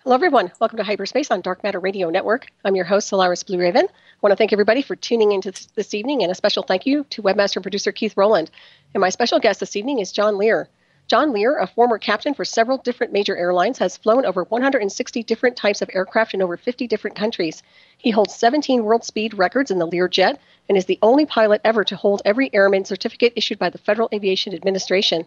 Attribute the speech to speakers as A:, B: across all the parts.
A: Hello, everyone. Welcome to Hyperspace on Dark Matter Radio Network. I'm your host, Solaris BlueRaven. I want to thank everybody for tuning in this evening, and a special thank you to webmaster and producer Keith Rowland. And my special guest this evening is John Lear. John Lear, a former captain for several different major airlines, has flown over 160 different types of aircraft in over 50 different countries. He holds 17 world speed records in the Lear Jet and is the only pilot ever to hold every airman certificate issued by the Federal Aviation Administration.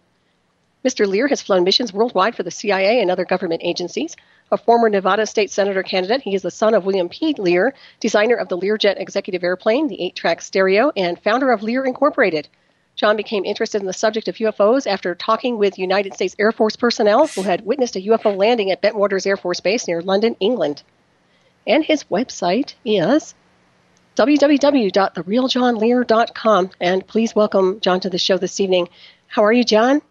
A: Mr. Lear has flown missions worldwide for the CIA and other government agencies. A former Nevada state senator candidate, he is the son of William P. Lear, designer of the Lear Jet executive airplane, the 8-track stereo, and founder of Lear Incorporated. John became interested in the subject of UFOs after talking with United States Air Force personnel who had witnessed a UFO landing at Bentwaters Air Force Base near London, England. And his website is www.therealjohnlear.com. And please welcome John to the show this evening. How are you, John?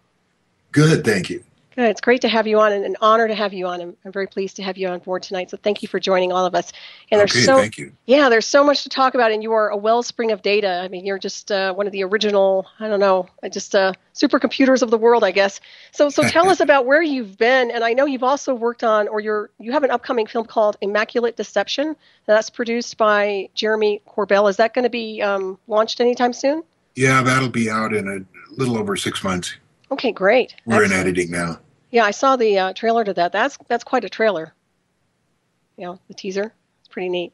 B: Good, thank you.
A: Good. It's great to have you on and an honor to have you on. I'm very pleased to have you on board tonight. So thank you for joining all of us. And
B: thank you.
A: Yeah, there's so much to talk about, and you are a wellspring of data. I mean, you're just one of the original, supercomputers of the world, I guess. So tell us about where you've been. And I know you've also worked on, you have an upcoming film called Immaculate Deception. That's produced by Jeremy Corbell. Is that going to be launched anytime soon?
B: Yeah, that'll be out in a little over 6 months.
A: Okay, great.
B: We're in editing now.
A: Yeah, I saw the trailer to that. That's quite a trailer. You know, the teaser. It's pretty neat.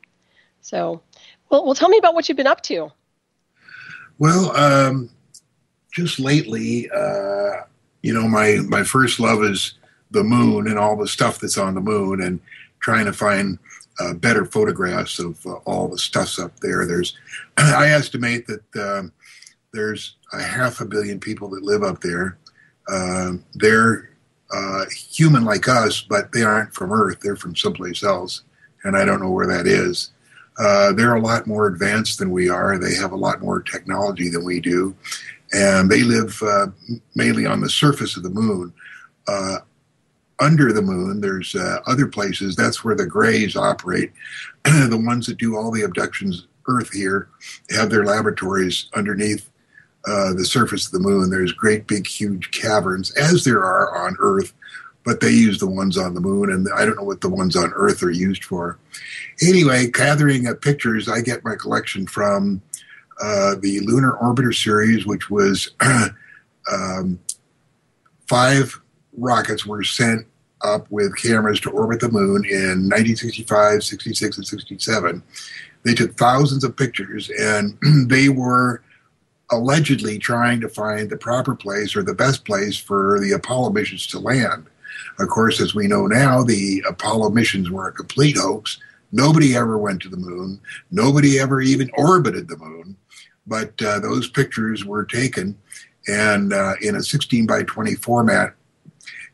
A: So, well, tell me about what you've been up to.
B: Well, just lately, my first love is the moon and all the stuff that's on the moon, and trying to find better photographs of all the stuffs up there. I estimate that there's 500 million people that live up there. They're human like us, but they aren't from Earth. They're from someplace else, and I don't know where that is. They're a lot more advanced than we are. They have a lot more technology than we do, and they live mainly on the surface of the moon. Under the moon, there's other places. That's where the Greys operate. The ones that do all the abductions Earth here have their laboratories underneath the surface of the moon. There's great big huge caverns, as there are on Earth, but they use the ones on the moon, and I don't know what the ones on Earth are used for. Anyway, gathering pictures, I get my collection from the Lunar Orbiter series, which was 5 rockets were sent up with cameras to orbit the moon in 1965, 66, and 67. They took thousands of pictures, and they were allegedly trying to find the proper place or the best place for the Apollo missions to land. Of course, as we know now, the Apollo missions were a complete hoax. Nobody ever went to the moon. Nobody ever even orbited the moon. But those pictures were taken and in a 16 by 20 format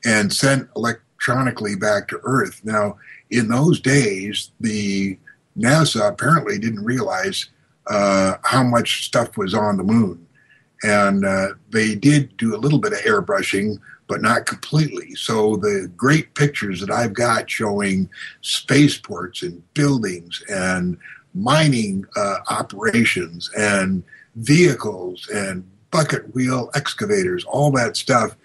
B: and sent electronically back to Earth. Now, in those days, the NASA apparently didn't realize how much stuff was on the moon. And they did do a little bit of airbrushing, but not completely. So the great pictures that I've got showing spaceports and buildings and mining operations and vehicles and bucket wheel excavators, all that stuff,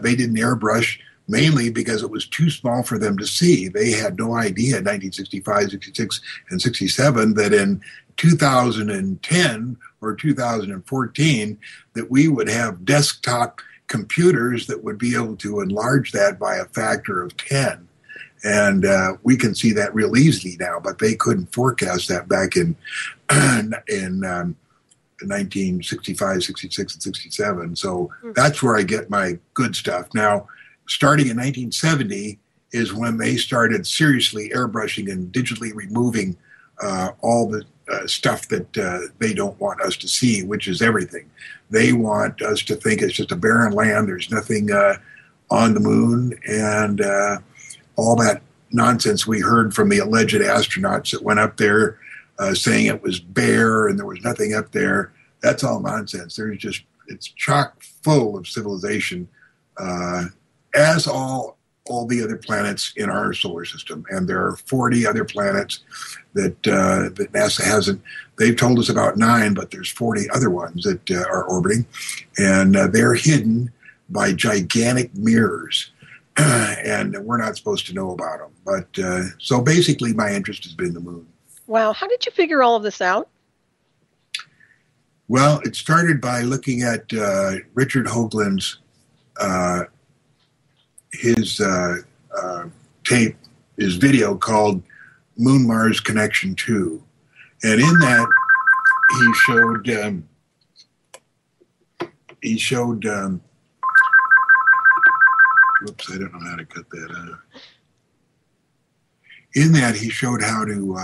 B: they didn't airbrush, mainly because it was too small for them to see. They had no idea in 1965, 66, and 67 that in 2010 or 2014 that we would have desktop computers that would be able to enlarge that by a factor of 10. And we can see that real easily now, but they couldn't forecast that back in 1965, 66, and 67. So that's where I get my good stuff. Now, starting in 1970 is when they started seriously airbrushing and digitally removing all the stuff that they don't want us to see, which is everything. They want us to think it's just a barren land. There's nothing on the moon, and all that nonsense we heard from the alleged astronauts that went up there saying it was bare and there was nothing up there. That's all nonsense. It's chock full of civilization, as all the other planets in our solar system. And there are 40 other planets that NASA hasn't. They've told us about 9, but there's 40 other ones that are orbiting, and they're hidden by gigantic mirrors. and we're not supposed to know about them. But so basically, my interest has been the moon.
A: Wow. How did you figure all of this out?
B: Well, it started by looking at Richard Hoagland's his tape, his video called Moon Mars Connection 2. And in that, he showed whoops, I don't know how to cut that out. In that, he showed how to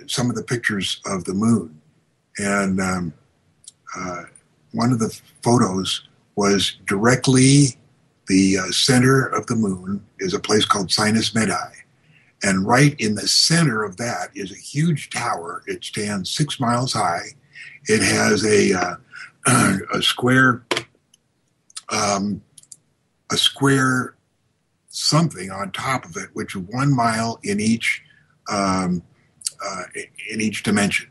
B: some of the pictures of the moon. And one of the photos was directly the center of the moon is a place called Sinus Medai. And right in the center of that is a huge tower. It stands 6 miles high. It has a square something on top of it, which is 1 mile in each dimension.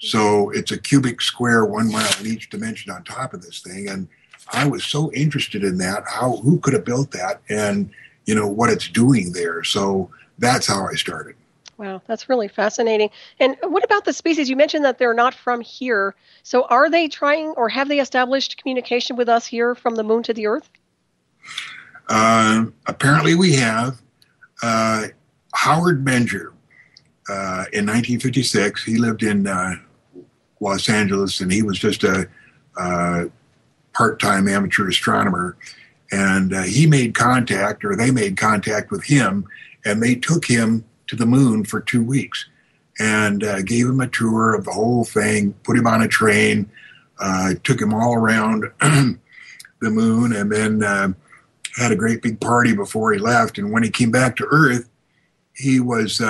B: So it's a cubic square, 1 mile in each dimension on top of this thing. And I was so interested in that, who could have built that, and what it's doing there. So that's how I started.
A: Wow, that's really fascinating. And what about the species? You mentioned that they're not from here. So are they trying, or have they established communication with us here from the moon to the Earth?
B: Apparently we have. Howard Menger, in 1956, he lived in Los Angeles, and he was just a part-time amateur astronomer. And they made contact with him, and they took him to the moon for 2 weeks and gave him a tour of the whole thing, put him on a train, took him all around the moon, and then had a great big party before he left. And when he came back to Earth, he was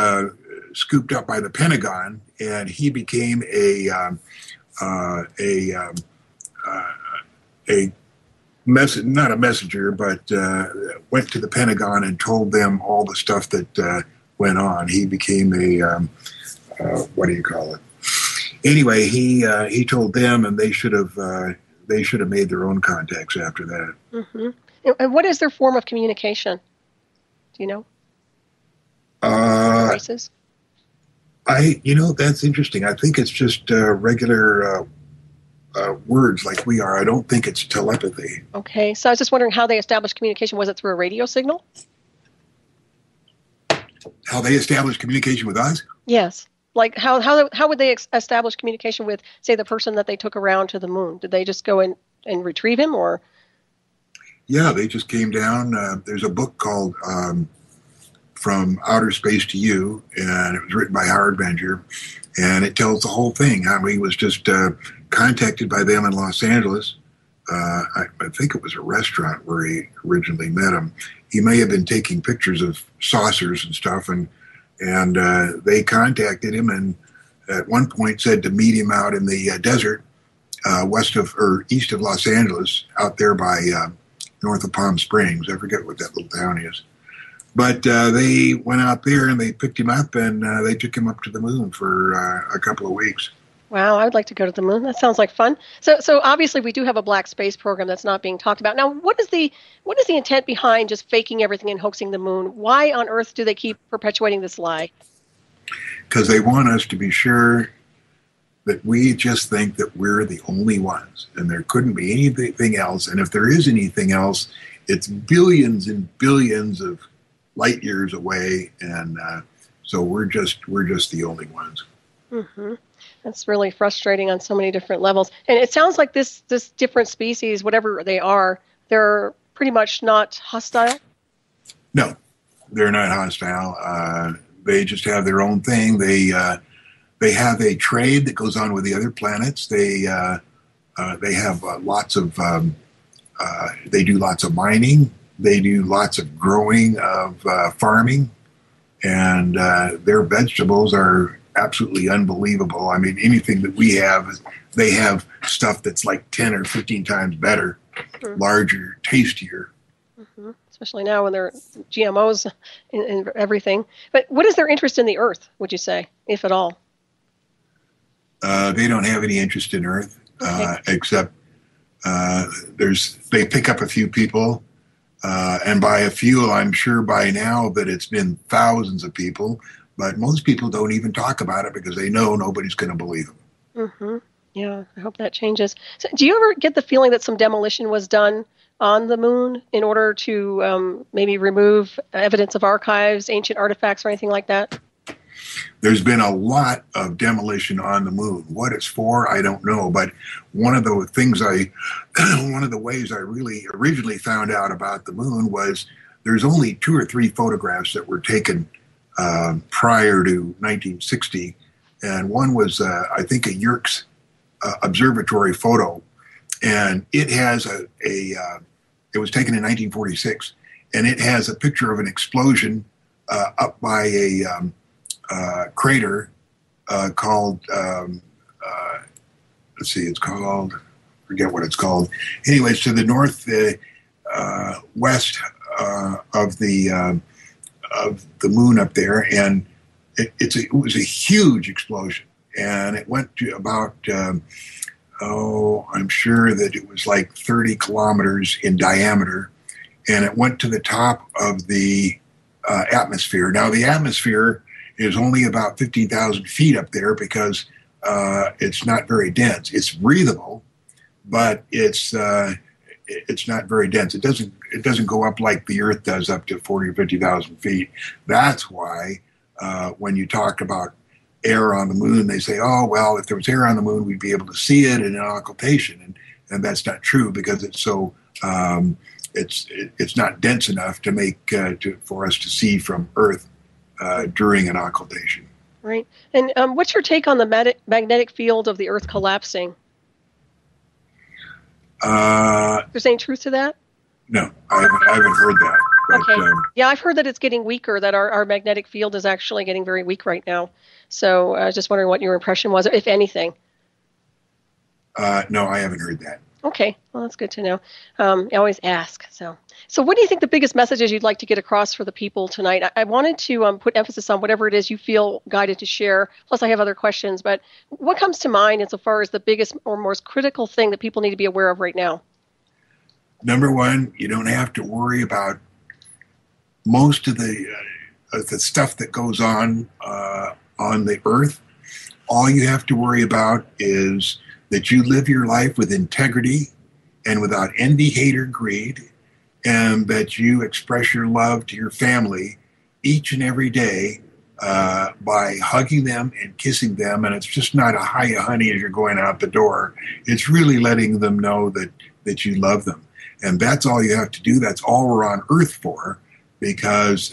B: scooped up by the Pentagon, and he became not a messenger, but went to the Pentagon and told them all the stuff that went on. He became what do you call it? Anyway, he told them, and they should have made their own contacts after that.
A: Mm-hmm. And what is their form of communication? Do you know? Devices?
B: That's interesting. I think it's just regular words like we are. I don't think it's telepathy.
A: Okay, so I was just wondering how they established communication. Was it through a radio signal?
B: How they established communication with us?
A: Yes. Like how would they establish communication with, say, the person that they took around to the moon? Did they just go and retrieve him, or?
B: Yeah, they just came down. There's a book called From Outer Space to You, and it was written by Howard Menger, and it tells the whole thing. How he was just contacted by them in Los Angeles. I think it was a restaurant where he originally met him. He may have been taking pictures of saucers and stuff, and they contacted him, and at one point said to meet him out in the desert east of Los Angeles, out there by north of Palm Springs. I forget what that little town is. But they went out there and they picked him up, and they took him up to the moon for a couple of weeks.
A: Wow, I would like to go to the moon. That sounds like fun. So obviously we do have a black space program that's not being talked about. Now, what is the intent behind just faking everything and hoaxing the moon? Why on earth do they keep perpetuating this lie?
B: Because they want us to be sure that we just think that we're the only ones, and there couldn't be anything else. And if there is anything else, it's billions and billions of light years away, and so we're just the only ones.
A: Mm-hmm. That's really frustrating on so many different levels. And it sounds like this different species, whatever they are, they're pretty much not hostile?
B: No, they're not hostile. They just have their own thing. They have a trade that goes on with the other planets. They have lots of they do lots of mining. They do lots of growing of farming, and their vegetables are absolutely unbelievable. I mean, anything that we have, they have stuff that's like 10 or 15 times better, larger, tastier.
A: Mm-hmm. Especially now when there are GMOs and everything. But what is their interest in the Earth, would you say, if at all?
B: They don't have any interest in Earth, except they pick up a few people And by a few, I'm sure by now that it's been thousands of people, but most people don't even talk about it because they know nobody's going to believe them.
A: Mm-hmm. Yeah, I hope that changes. So do you ever get the feeling that some demolition was done on the moon in order to maybe remove evidence of archives, ancient artifacts, or anything like that?
B: There's been a lot of demolition on the moon. What it's for, I don't know. But one of the ways I really originally found out about the moon was there's only 2 or 3 photographs that were taken prior to 1960. And one was, I think, a Yerkes observatory photo. And it has it was taken in 1946. And it has a picture of an explosion up by a crater called, let's see, it's called, forget what it's called. Anyways, to the north west of the moon up there, and it was a huge explosion, and it went to about I'm sure that it was like 30 kilometers in diameter, and it went to the top of the atmosphere. Now the atmosphere is only about 15,000 feet up there because it's not very dense. It's breathable, but it's not very dense. It doesn't go up like the Earth does up to 40 or 50,000 feet. That's why when you talk about air on the moon, they say, oh, well, if there was air on the moon, we'd be able to see it in an occultation. And that's not true because it's so it's not dense enough to make for us to see from Earth during an occultation.
A: Right. And what's your take on the magnetic field of the Earth collapsing? There's any truth to that?
B: No, I haven't heard that. But,
A: okay. Yeah, I've heard that it's getting weaker, that our magnetic field is actually getting very weak right now. So I was just wondering what your impression was, if anything.
B: No, I haven't heard that.
A: Okay, well, that's good to know. I always ask. So what do you think the biggest messages you'd like to get across for the people tonight? I wanted to put emphasis on whatever it is you feel guided to share. Plus, I have other questions. But what comes to mind insofar as the biggest or most critical thing that people need to be aware of right now?
B: Number one, you don't have to worry about most of the stuff that goes on the Earth. All you have to worry about is that you live your life with integrity and without envy, hate, or greed, and that you express your love to your family each and every day by hugging them and kissing them. And it's just not a hiya honey as you're going out the door. It's really letting them know that you love them. And that's all you have to do. That's all we're on Earth for, because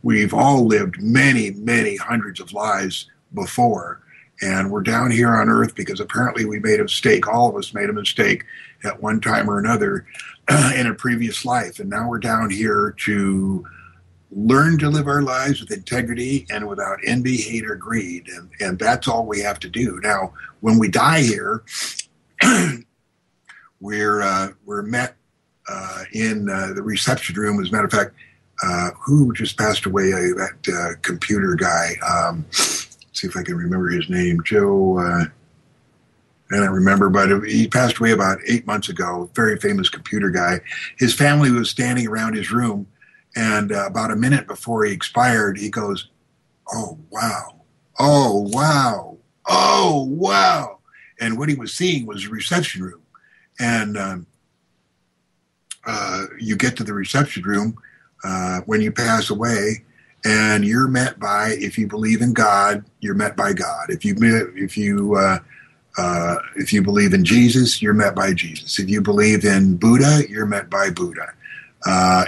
B: we've all lived many, many hundreds of lives before, and we're down here on Earth because apparently we made a mistake. All of us made a mistake at one time or another in a previous life, and now we're down here to learn to live our lives with integrity and without envy, hate, or greed, and that's all we have to do. Now, when we die here, we're met in the reception room. As a matter of fact, who just passed away? That computer guy. See if I can remember his name. Joe. I don't remember, but he passed away about 8 months ago. Very famous computer guy. His family was standing around his room, and about a minute before he expired, he goes, "Oh wow! Oh wow! Oh wow!" And what he was seeing was a reception room, and you get to the reception room when you pass away, and you're met by, if you believe in God, you're met by God. If you believe in Jesus, you're met by Jesus. If you believe in Buddha, you're met by Buddha.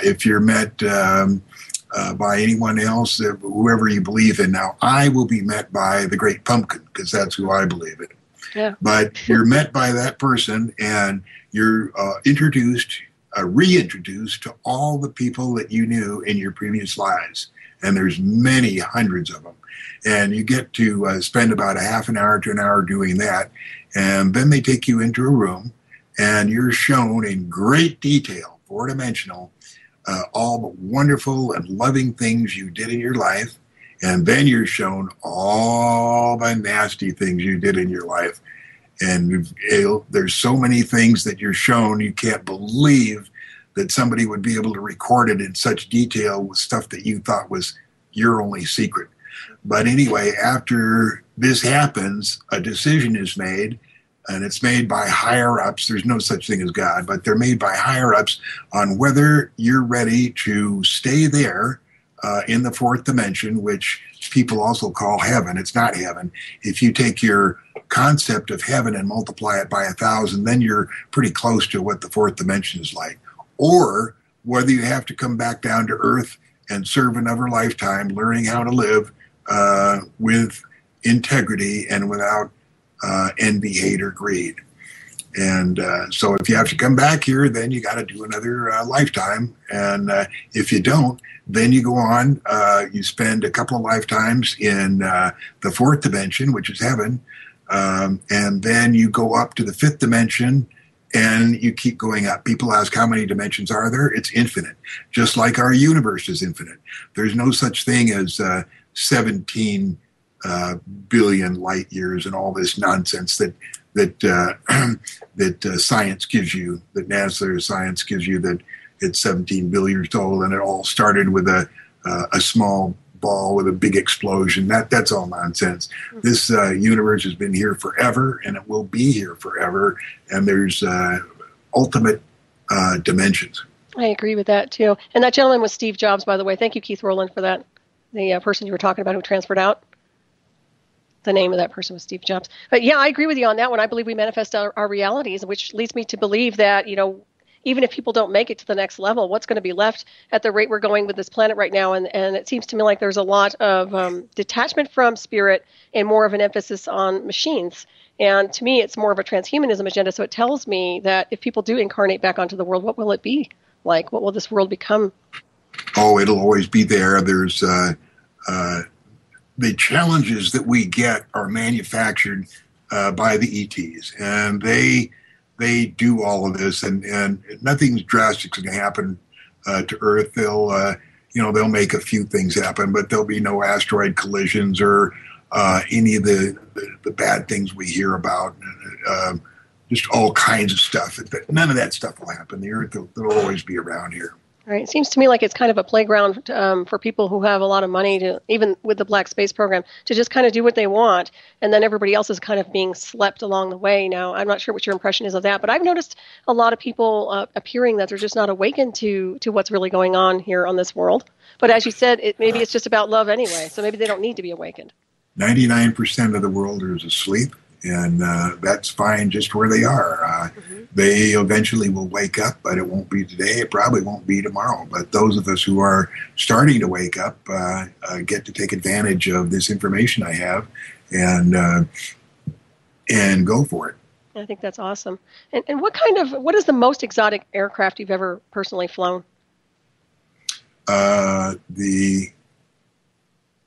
B: If you're met by anyone else, whoever you believe in. Now, I will be met by the Great Pumpkin because that's who I believe in.
A: Yeah.
B: But you're met by that person, and you're reintroduced to all the people that you knew in your previous lives. And there's many hundreds of them. And you get to spend about a half an hour to an hour doing that. And then they take you into a room, and you're shown in great detail, four-dimensional, all the wonderful and loving things you did in your life. And then you're shown all the nasty things you did in your life. And there's so many things that you're shown, you can't believe that somebody would be able to record it in such detail with stuff that you thought was your only secret. But anyway, after this happens, a decision is made, and it's made by higher-ups. There's no such thing as God, but they're made by higher-ups on whether you're ready to stay there in the fourth dimension, which people also call heaven. It's not heaven. If you take your concept of heaven and multiply it by 1,000, then you're pretty close to what the fourth dimension is like. Or whether you have to come back down to Earth and serve another lifetime learning how to live with integrity and without envy, hate, or greed. And so if you have to come back here, then you got to do another lifetime. And if you don't, then you go on, you spend a couple of lifetimes in the fourth dimension, which is heaven. And then you go up to the fifth dimension and you keep going up. People ask, how many dimensions are there? It's infinite, just like our universe is infinite. There's no such thing as 17 billion light years and all this nonsense that science gives you, that NASA science gives you, that it's 17 billion years old and it all started with a small ball with a big explosion. That's all nonsense. This universe has been here forever, and it will be here forever. And there's ultimate dimensions.
A: I agree with that too. And that gentleman was Steve Jobs, by the way. Thank you, Keith Rowland, for that. The person you were talking about who transferred out. The name of that person was Steve Jobs. But yeah, I agree with you on that one. I believe we manifest our realities, which leads me to believe that, even if people don't make it to the next level, what's going to be left at the rate we're going with this planet right now? And it seems to me like there's a lot of detachment from spirit and more of an emphasis on machines. And to me, it's more of a transhumanism agenda. So it tells me that if people do incarnate back onto the world, what will it be like? What will this world become?
B: Oh, it'll always be there. There's the challenges that we get are manufactured by the ETs, and they do all of this, and nothing's drastic going to happen to Earth. They'll make a few things happen, but there'll be no asteroid collisions or any of the bad things we hear about. Just all kinds of stuff. None of that stuff will happen. The Earth will always be around here.
A: Right. It seems to me like it's kind of a playground for people who have a lot of money to, even with the Black Space Program, to just kind of do what they want. And then everybody else is kind of being slept along the way. Now, I'm not sure what your impression is of that, but I've noticed a lot of people appearing that they're just not awakened to what's really going on here on this world. But as you said, maybe it's just about love anyway. So maybe they don't need to be awakened.
B: 99% of the world is asleep. And that's fine just where they are. They eventually will wake up, but it won't be today. It probably won't be tomorrow. But those of us who are starting to wake up get to take advantage of this information I have and go for it.
A: I think that's awesome. And what is the most exotic aircraft you've ever personally flown?
B: The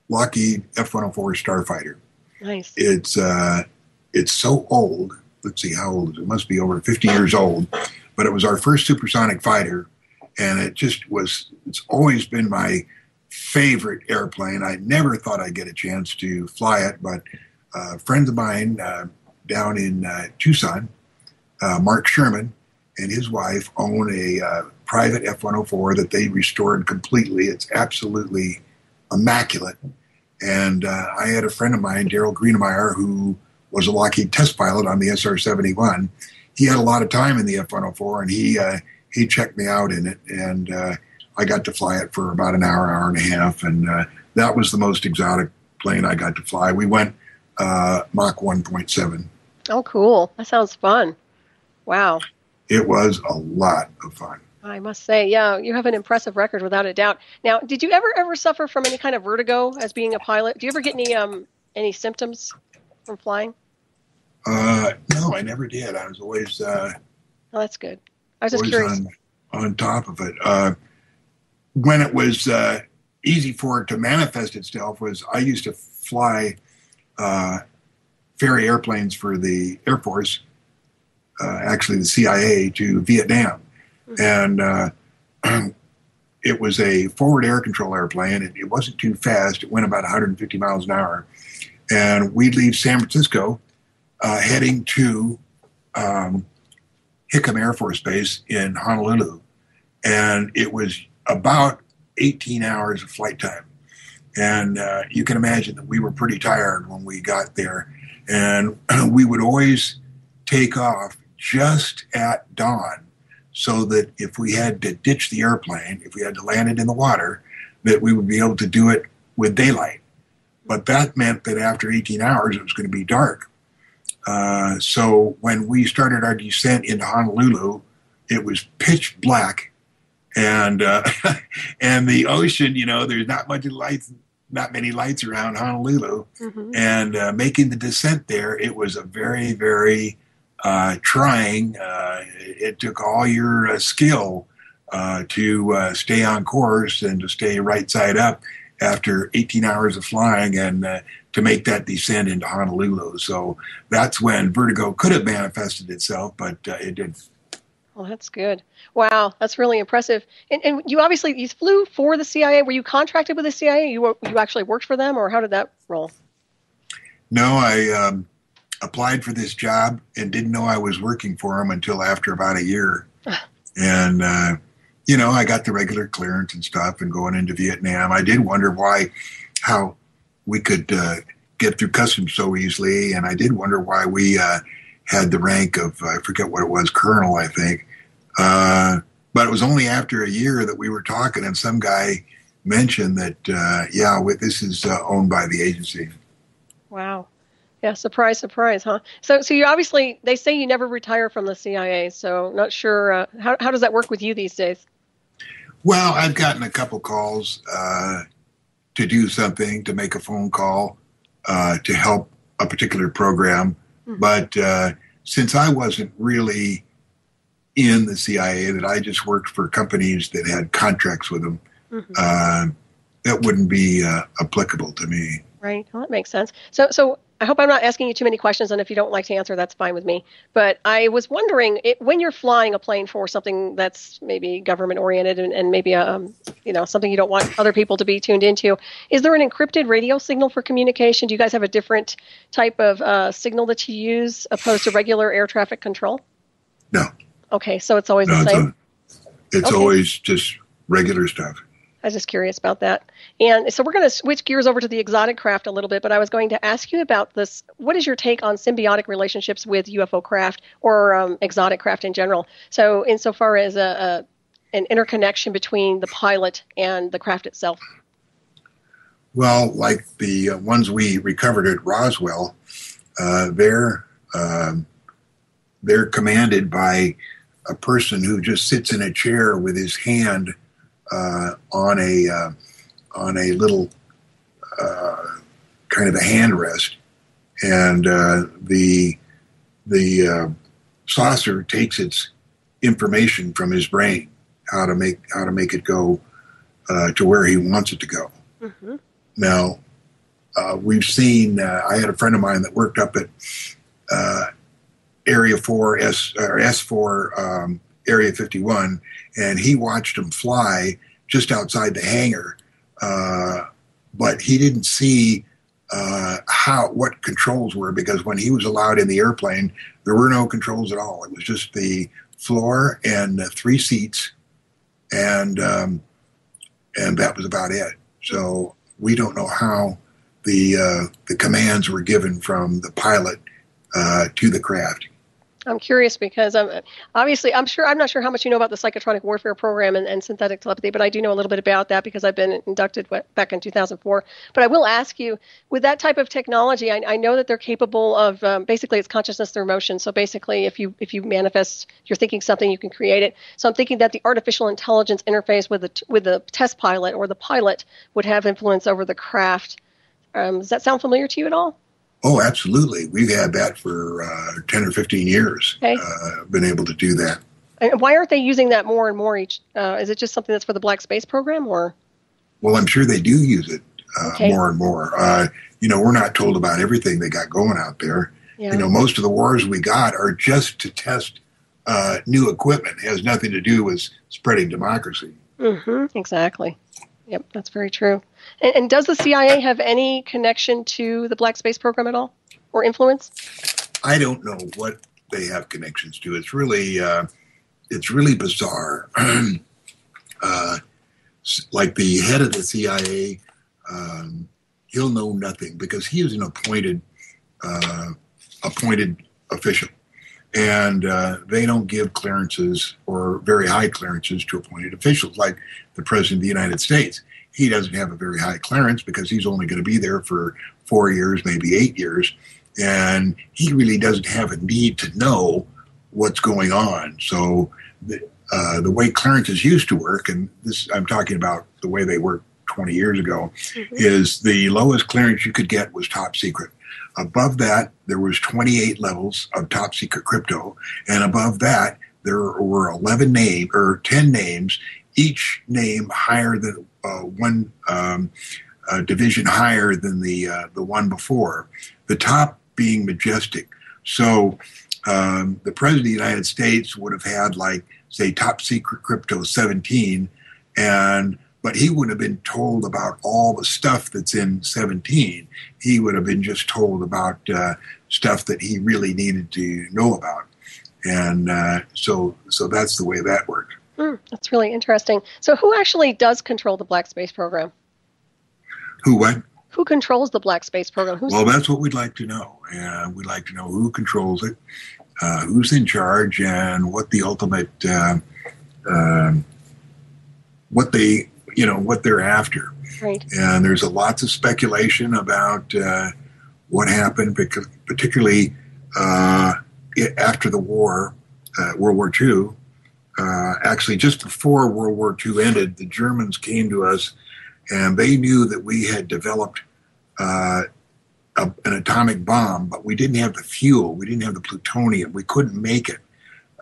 B: Lockheed F-104 Starfighter.
A: Nice.
B: It's so old. Let's see, how old is it? It must be over 50 years old. But it was our first supersonic fighter, and it's always been my favorite airplane. I never thought I'd get a chance to fly it, but friends of mine down in Tucson, Mark Sherman and his wife own a private F-104 that they restored completely. It's absolutely immaculate. And I had a friend of mine, Daryl Greenemeyer, who was a Lockheed test pilot on the SR-71. He had a lot of time in the F-104, and he checked me out in it, and I got to fly it for about an hour and a half, and that was the most exotic plane I got to fly. We went Mach 1.7.
A: Oh, cool. That sounds fun. Wow.
B: It was a lot of fun.
A: I must say, yeah, you have an impressive record without a doubt. Now, did you ever suffer from any kind of vertigo as being a pilot? Do you ever get any symptoms from flying?
B: No, I never did. I was always
A: oh, that's good. I was just curious.
B: On top of it. When it was easy for it to manifest itself was I used to fly ferry airplanes for the Air Force, actually the CIA, to Vietnam. Mm-hmm. And it was a forward air control airplane. It wasn't too fast. It went about 150 miles an hour. And we'd leave San Francisco heading to Hickam Air Force Base in Honolulu. And it was about 18 hours of flight time. And you can imagine that we were pretty tired when we got there. And we would always take off just at dawn so that if we had to ditch the airplane, if we had to land it in the water, that we would be able to do it with daylight. But that meant that after 18 hours, it was going to be dark. So when we started our descent into Honolulu, it was pitch black. And and the ocean, there's not many lights around Honolulu. Mm-hmm. And making the descent there, it was a very, very trying. It took all your skill to stay on course and to stay right side up after 18 hours of flying and to make that descent into Honolulu. So that's when vertigo could have manifested itself, but it didn't.
A: Well, that's good. Wow, that's really impressive. And you flew for the CIA. Were you contracted with the CIA? You actually worked for them, or how did that roll?
B: No, I applied for this job and didn't know I was working for them until after about a year. And, I got the regular clearance and stuff and going into Vietnam. I did wonder how we could get through customs so easily. And I did wonder why we had the rank of, I forget what it was, colonel, I think. But it was only after a year that we were talking and some guy mentioned that, this is owned by the agency.
A: Wow. Yeah, surprise, huh? So you obviously, they say you never retire from the CIA, so not sure, how does that work with you these days?
B: Well, I've gotten a couple calls to do something, to make a phone call, to help a particular program. Mm-hmm. But since I wasn't really in the CIA, that I just worked for companies that had contracts with them, mm-hmm. That wouldn't be applicable to me.
A: Right. Well, that makes sense. So I hope I'm not asking you too many questions, and if you don't like to answer, that's fine with me. But I was wondering, when you're flying a plane for something that's maybe government-oriented and maybe something you don't want other people to be tuned into, is there an encrypted radio signal for communication? Do you guys have a different type of signal that you use opposed to regular air traffic control?
B: No.
A: Okay, so it's always the same?
B: It's always just regular stuff.
A: I was just curious about that. And so we're going to switch gears over to the exotic craft a little bit, but I was going to ask you about this. What is your take on symbiotic relationships with UFO craft or exotic craft in general? So insofar as an interconnection between the pilot and the craft itself.
B: Well, like the ones we recovered at Roswell, they're commanded by a person who just sits in a chair with his hand on a little kind of a handrest, and the saucer takes its information from his brain, how to make it go to where he wants it to go. Mm-hmm. Now, we've seen. I had a friend of mine that worked up at Area 4 S4 Area 51. And he watched them fly just outside the hangar, but he didn't see what controls were, because when he was allowed in the airplane, there were no controls at all. It was just the floor and 3 seats, and that was about it. So we don't know how the commands were given from the pilot to the craft.
A: I'm curious because I'm not sure how much you know about the psychotronic warfare program and synthetic telepathy, but I do know a little bit about that because I've been inducted back in 2004. But I will ask you, with that type of technology, I know that they're capable of basically it's consciousness through motion. So basically, if you manifest, you're thinking something, you can create it. So I'm thinking that the artificial intelligence interface with the test pilot or the pilot would have influence over the craft. Does that sound familiar to you at all?
B: Oh, absolutely. We've had that for 10 or 15 years,
A: okay.
B: Been able to do that.
A: And why aren't they using that more and more each? Is it just something that's for the Black Space program, or?
B: Well, I'm sure they do use it more and more. We're not told about everything they got going out there. Yeah. Most of the wars we got are just to test new equipment. It has nothing to do with spreading democracy.
A: Mm-hmm, exactly. Yep, that's very true. And does the CIA have any connection to the Black Space program at all, or influence?
B: I don't know what they have connections to. It's really bizarre. Like the head of the CIA, he'll know nothing because he is an appointed official, and they don't give clearances or very high clearances to appointed officials, like the President of the United States. He doesn't have a very high clearance because he's only going to be there for 4 years, maybe 8 years, and he really doesn't have a need to know what's going on. So the way clearances used to work, and this I'm talking about the way they worked 20 years ago, is the lowest clearance you could get was top secret. Above that, there was 28 levels of top secret crypto, and above that, there were 10 names, each name higher than one division higher than the one before. The top being majestic. So the President of the United States would have had, like, say, top secret crypto 17, but he would have been told about all the stuff that's in 17. He would have been just told about stuff that he really needed to know about. And so that's the way that worked.
A: That's really interesting. So who actually does control the Black Space program?
B: Who what?
A: Who controls the Black Space program?
B: Well, that's what we'd like to know. We'd like to know who controls it, who's in charge, and what the ultimate, what they're after.
A: Right.
B: And there's lots of speculation about what happened, particularly after the war, World War II. Actually, just before World War II ended, the Germans came to us, and they knew that we had developed an atomic bomb, but we didn't have the fuel. We didn't have the plutonium. We couldn't make it.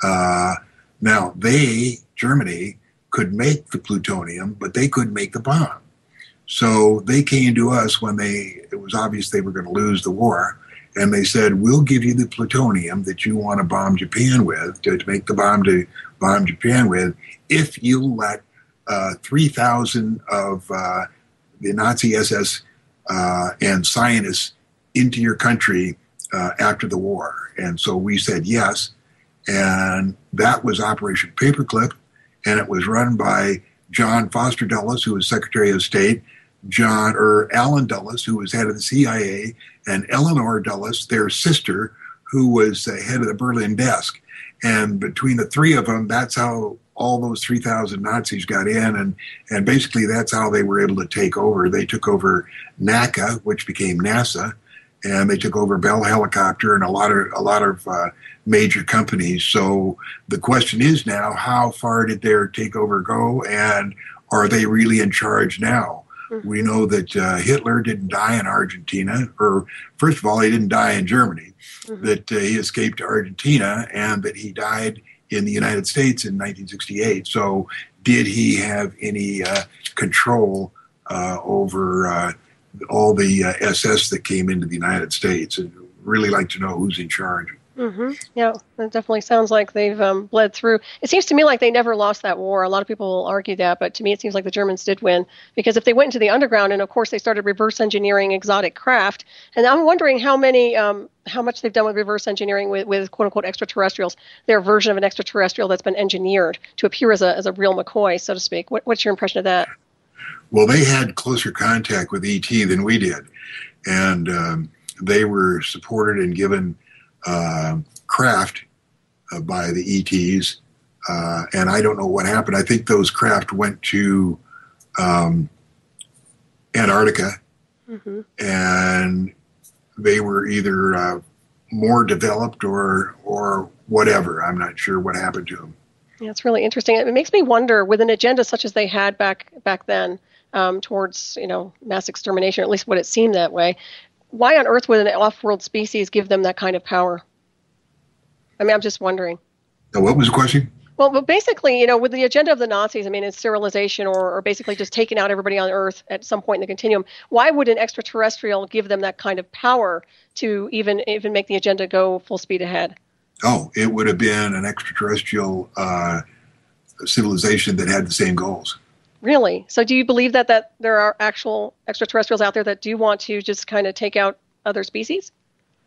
B: Now, Germany, could make the plutonium, but they couldn't make the bomb. So they came to us when it was obvious they were going to lose the war, and they said, we'll give you the plutonium that you want to bomb Japan with, to make the bomb to bomb Japan with, if you let 3,000 of the Nazi SS and scientists into your country after the war. And so we said yes, and that was Operation Paperclip, and it was run by John Foster Dulles, who was Secretary of State, Allen Dulles, who was head of the CIA, and Eleanor Dulles, their sister, who was head of the Berlin desk. And between the three of them, that's how all those 3,000 Nazis got in, and basically that's how they were able to take over. They took over NACA, which became NASA, and they took over Bell Helicopter and a lot of major companies. So the question is now, how far did their takeover go, and are they really in charge now? Mm-hmm. We know that Hitler didn't die in Argentina, or first of all, he didn't die in Germany, that he escaped to Argentina, and that he died in the United States in 1968. So did he have any control over all the SS that came into the United States? And really like to know who's in charge.
A: Mm-hmm. Yeah, that definitely sounds like they've bled through. It seems to me like they never lost that war. A lot of people will argue that, but to me it seems like the Germans did win, because if they went into the underground, and of course they started reverse engineering exotic craft, and I'm wondering how much they've done with reverse engineering with quote unquote extraterrestrials, their version of an extraterrestrial that's been engineered to appear as a real McCoy, so to speak. What's your impression of that?
B: Well, they had closer contact with ET than we did, and they were supported and given craft by the ETs, and I don't know what happened. I think those craft went to Antarctica, and they were either more developed or whatever. I'm not sure what happened to them.
A: Yeah, it's really interesting. It makes me wonder, with an agenda such as they had back then, towards mass extermination, or at least what it seemed that way, why on earth would an off-world species give them that kind of power? I mean, I'm just wondering.
B: What was the question?
A: Well, but basically, with the agenda of the Nazis, I mean, it's sterilization or basically just taking out everybody on Earth at some point in the continuum. Why would an extraterrestrial give them that kind of power to even make the agenda go full speed ahead?
B: Oh, it would have been an extraterrestrial civilization that had the same goals.
A: Really? So do you believe that there are actual extraterrestrials out there that do want to just kind of take out other species?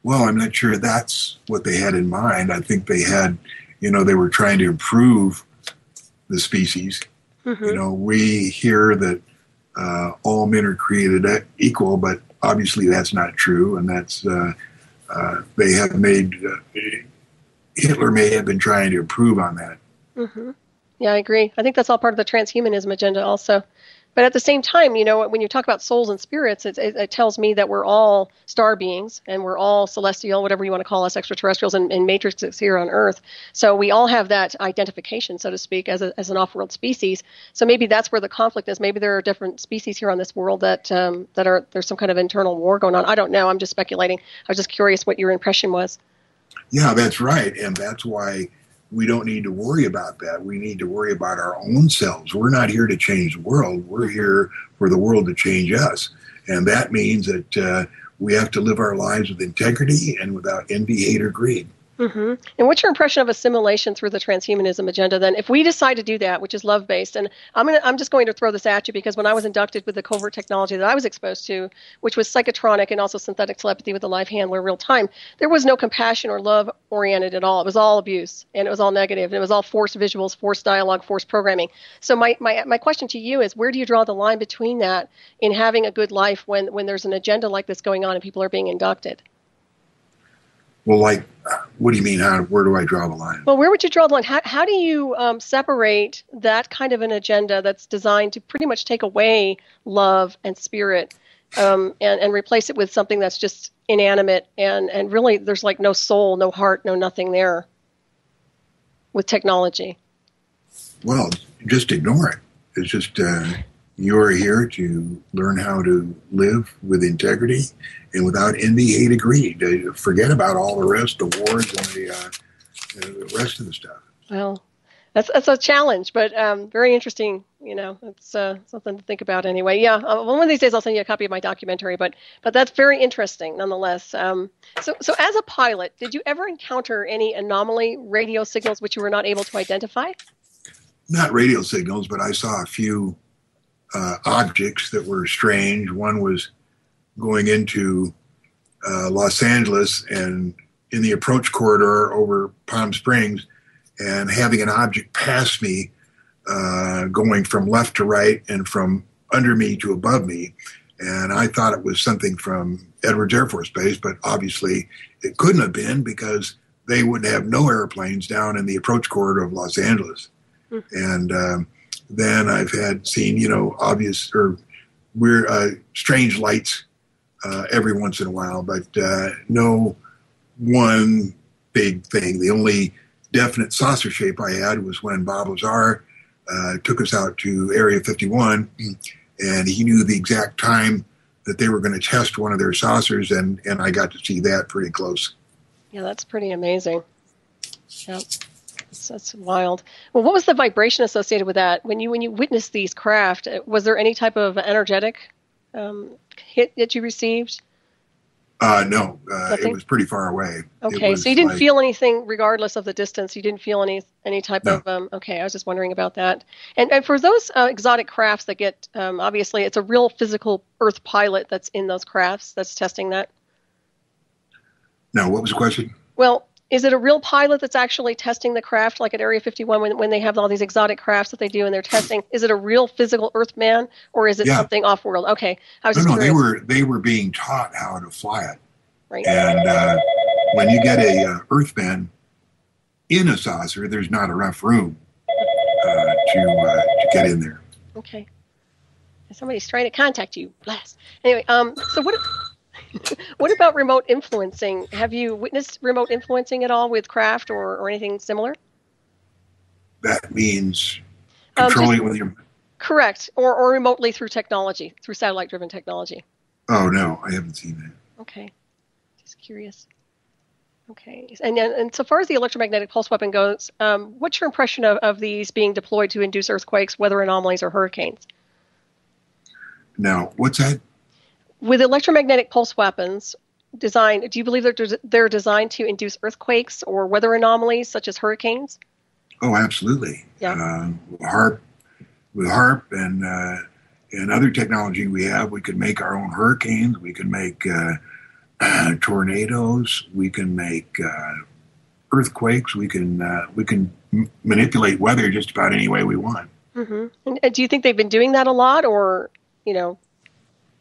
B: Well, I'm not sure that's what they had in mind. I think they had, they were trying to improve the species.
A: Mm-hmm.
B: We hear that all men are created equal, but obviously that's not true. And that's, they have made, Hitler may have been trying to improve on that.
A: Mm-hmm. Yeah, I agree. I think that's all part of the transhumanism agenda also. But at the same time, when you talk about souls and spirits, it tells me that we're all star beings and we're all celestial, whatever you want to call us, extraterrestrials and matrices here on Earth. So we all have that identification, so to speak, as an off-world species. So maybe that's where the conflict is. Maybe there are different species here on this world that there's some kind of internal war going on. I don't know. I'm just speculating. I was just curious what your impression was.
B: Yeah, that's right. And that's why we don't need to worry about that. We need to worry about our own selves. We're not here to change the world. We're here for the world to change us. And that means that we have to live our lives with integrity and without envy, hate, or greed.
A: Mm-hmm. And what's your impression of assimilation through the transhumanism agenda then? If we decide to do that, which is love-based, and I'm just going to throw this at you because when I was inducted with the covert technology that I was exposed to, which was psychotronic and also synthetic telepathy with a live handler real time, there was no compassion or love oriented at all. It was all abuse and it was all negative. And it was all forced visuals, forced dialogue, forced programming. So my question to you is, where do you draw the line between that in having a good life when there's an agenda like this going on and people are being inducted?
B: Well, what do you mean? Where do I draw the line?
A: Well, where would you draw the line? How do you separate that kind of an agenda that's designed to pretty much take away love and spirit and replace it with something that's just inanimate and really there's like no soul, no heart, no nothing there with technology?
B: Well, just ignore it. It's just you're here to learn how to live with integrity and without envy, hate, or greed. Forget about all the rest, the wars and the rest of the stuff.
A: Well, that's a challenge, but very interesting. It's something to think about anyway. Yeah, one of these days I'll send you a copy of my documentary, but that's very interesting nonetheless. So as a pilot, did you ever encounter any anomaly radio signals which you were not able to identify?
B: Not radio signals, but I saw a few objects that were strange. One was going into Los Angeles and in the approach corridor over Palm Springs and having an object pass me going from left to right and from under me to above me. And I thought it was something from Edwards Air Force Base, but obviously it couldn't have been because they would have no airplanes down in the approach corridor of Los Angeles. Mm-hmm. And then I've seen, obvious or weird, strange lights every once in a while, but no one big thing. The only definite saucer shape I had was when Bob Lazar took us out to Area 51, and he knew the exact time that they were going to test one of their saucers, and I got to see that pretty close.
A: Yeah, that's pretty amazing. Yep. That's wild. Well, what was the vibration associated with that? When you witnessed these craft, was there any type of energetic hit that you received?
B: No, it was pretty far away.
A: Okay, so you didn't feel anything regardless of the distance. You didn't feel any type of. Okay, I was just wondering about that. And for those exotic crafts that get, obviously, it's a real physical Earth pilot that's in those crafts that's testing that.
B: No, what was the question?
A: Well, is it a real pilot that's actually testing the craft, like at Area 51, when they have all these exotic crafts that they do and they're testing? Is it a real physical Earthman, or is it something off-world? Okay, I was just curious.
B: They were being taught how to fly it.
A: Right.
B: And when you get a Earthman in a saucer, there's not enough room to get in there.
A: Okay. Somebody's trying to contact you. Blast. Anyway, so what about remote influencing? Have you witnessed remote influencing at all with craft or anything similar?
B: That means controlling with your...
A: Correct. Or remotely through technology, through satellite-driven technology.
B: Oh, no, I haven't seen that.
A: Okay. Just curious. Okay. And so far as the electromagnetic pulse weapon goes, what's your impression of these being deployed to induce earthquakes, weather anomalies, or hurricanes?
B: Now, what's that?
A: With electromagnetic pulse weapons designed, do you believe they're designed to induce earthquakes or weather anomalies such as hurricanes?
B: Oh, absolutely.
A: Yeah.
B: With HARP and other technology we have, we could make our own hurricanes. We can make tornadoes. We can make earthquakes. We can manipulate weather just about any way we want.
A: Mm-hmm. And do you think they've been doing that a lot, or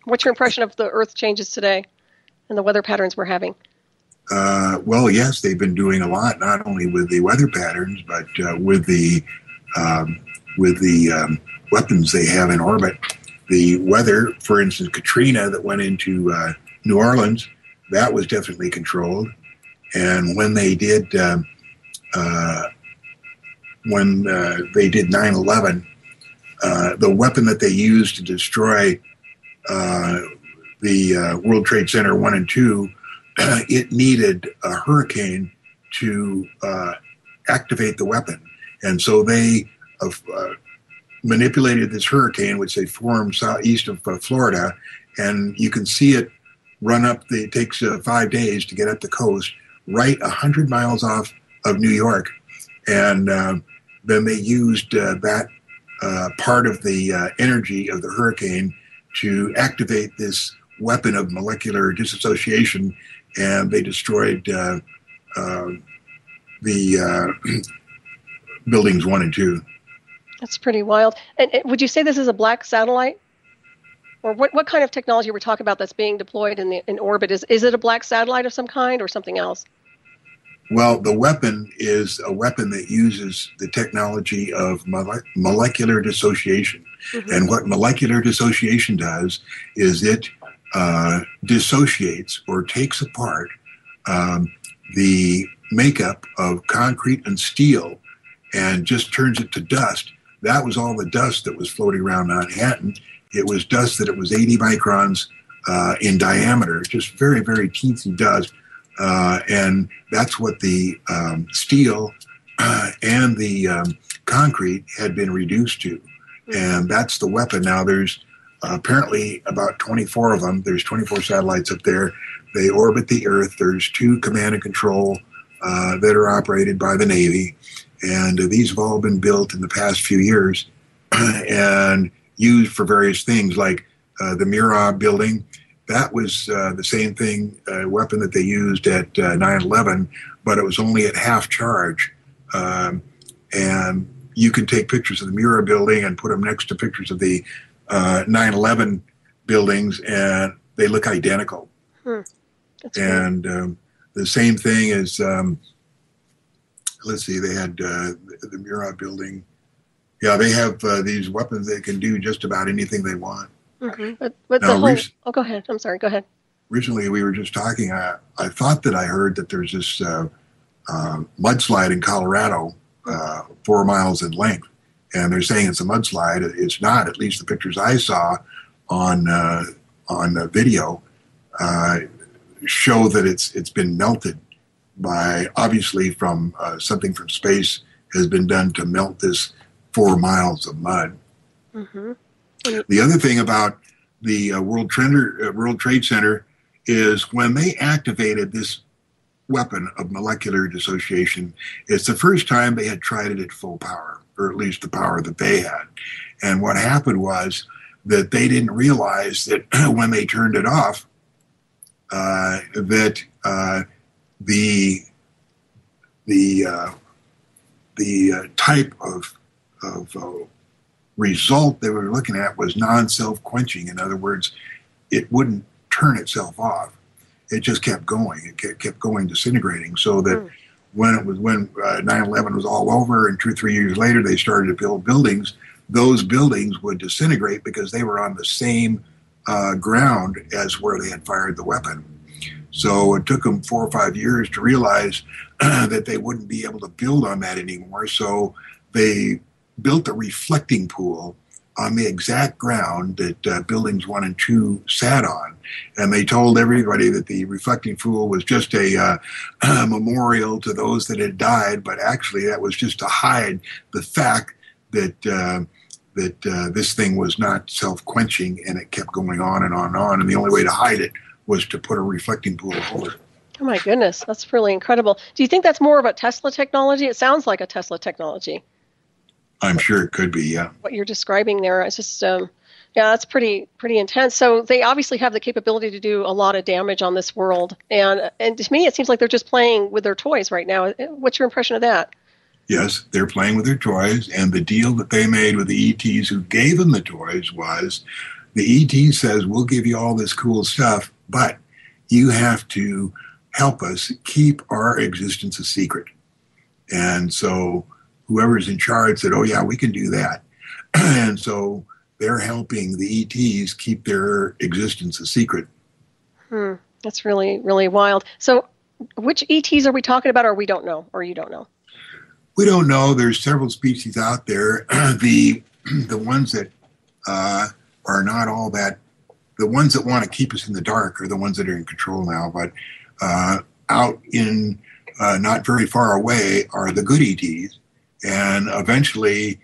A: what's your impression of the Earth changes today and the weather patterns we're having?
B: Well, yes, they've been doing a lot, not only with the weather patterns, but with the weapons they have in orbit. The weather, for instance, Katrina that went into New Orleans, that was definitely controlled. And when they did 9/11, the weapon that they used to destroy the World Trade Center 1 and 2, it needed a hurricane to activate the weapon. And so they manipulated this hurricane, which they formed southeast of Florida, and you can see it run up. It takes 5 days to get up the coast, right 100 miles off of New York. And then they used that part of the energy of the hurricane to activate this weapon of molecular dissociation, and they destroyed the buildings 1 and 2.
A: That's pretty wild. And would you say this is a black satellite? Or what kind of technology we're talking about that's being deployed in orbit? Is it a black satellite of some kind or something else?
B: Well, the weapon is a weapon that uses the technology of molecular dissociation. Mm-hmm. And what molecular dissociation does is it dissociates or takes apart the makeup of concrete and steel and just turns it to dust. That was all the dust that was floating around Manhattan. It was dust that it was 80 microns in diameter, just very, very teensy dust. And that's what the steel and the concrete had been reduced to. And that's the weapon. Now there's apparently about 24 of them. There's 24 satellites up there. They orbit the Earth. There's 2 command and control that are operated by the Navy. And these have all been built in the past few years and used for various things, like the Murad building. That was the same thing, weapon that they used at 9/11, but it was only at half charge. And you can take pictures of the Murad building and put them next to pictures of the 9/11 buildings, and they look identical. And the same thing is, let's see, they had the Murad building. Yeah, they have these weapons that can do just about anything they want.
A: Mm-hmm. But now, the whole... go ahead. I'm sorry. Go ahead.
B: Recently, we were just talking. I thought that I heard that there's this mudslide in Colorado, 4 miles in length, and they're saying it's a mudslide. It's not. At least the pictures I saw on video show that it's been melted by, obviously, from something from space has been done to melt this 4 miles of mud. Mm-hmm. The other thing about the World Trade Center is when they activated this weapon of molecular dissociation, it's the first time they had tried it at full power, or at least the power that they had. And what happened was that they didn't realize that when they turned it off, that the type of result they were looking at was non-self-quenching. In other words, it wouldn't turn itself off. It just kept going. It kept going, disintegrating. So that when 9/11 was all over, and 2 or 3 years later they started to build buildings, those buildings would disintegrate because they were on the same ground as where they had fired the weapon. So it took them 4 or 5 years to realize that they wouldn't be able to build on that anymore. So they built a reflecting pool on the exact ground that buildings 1 and 2 sat on. And they told everybody that the reflecting pool was just a memorial to those that had died, but actually that was just to hide the fact that this thing was not self-quenching, and it kept going on and on and on. And the only way to hide it was to put a reflecting pool over it.
A: Oh my goodness, that's really incredible. Do you think that's more of a Tesla technology? It sounds like a Tesla technology.
B: I'm sure it could be, yeah.
A: What you're describing there, it's just Yeah, that's pretty intense. So they obviously have the capability to do a lot of damage on this world. And to me, it seems like they're just playing with their toys right now. What's your impression of that?
B: Yes, they're playing with their toys, and the deal that they made with the ETs who gave them the toys was the ET says, we'll give you all this cool stuff, but you have to help us keep our existence a secret. And so whoever's in charge said, oh, yeah, we can do that. And so they're helping the ETs keep their existence a secret.
A: That's really, really wild. So which ETs are we talking about, or we don't know, or you don't know?
B: We don't know. There's several species out there. The ones that are not all that, the ones that want to keep us in the dark are the ones that are in control now. But out in not very far away are the good ETs. And eventually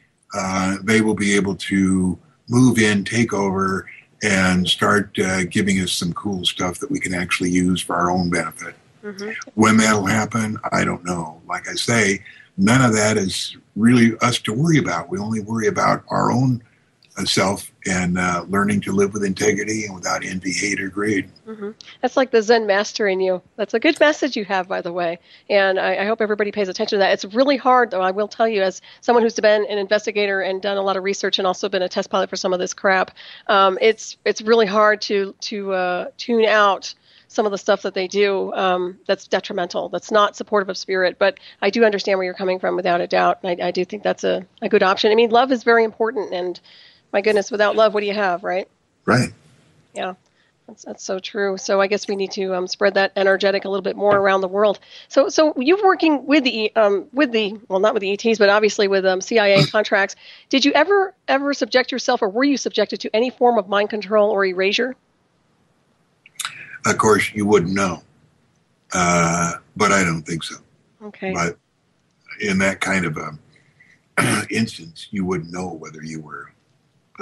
B: they will be able to move in, take over, and start giving us some cool stuff that we can actually use for our own benefit. Mm-hmm. When that'll happen, I don't know. Like I say, none of that is really us to worry about. We only worry about our own self and learning to live with integrity and without envy, hate, or greed.
A: Mm-hmm. That's like the Zen master in you. That's a good message you have, by the way. And I hope everybody pays attention to that. It's really hard, though, I will tell you, as someone who's been an investigator and done a lot of research and also been a test pilot for some of this crap, it's really hard to tune out some of the stuff that they do that's detrimental, that's not supportive of spirit. But I do understand where you're coming from, without a doubt. And I do think that's a good option. I mean, love is very important. And my goodness, without love, what do you have, right?
B: Right.
A: Yeah, that's so true. So I guess we need to spread that energetic a little bit more around the world. So you're working with the well, not with the ETs, but obviously with CIA contracts. Did you ever subject yourself, or were you subjected to any form of mind control or erasure?
B: Of course, you wouldn't know, but I don't think so.
A: Okay.
B: But in that kind of instance, you wouldn't know whether you were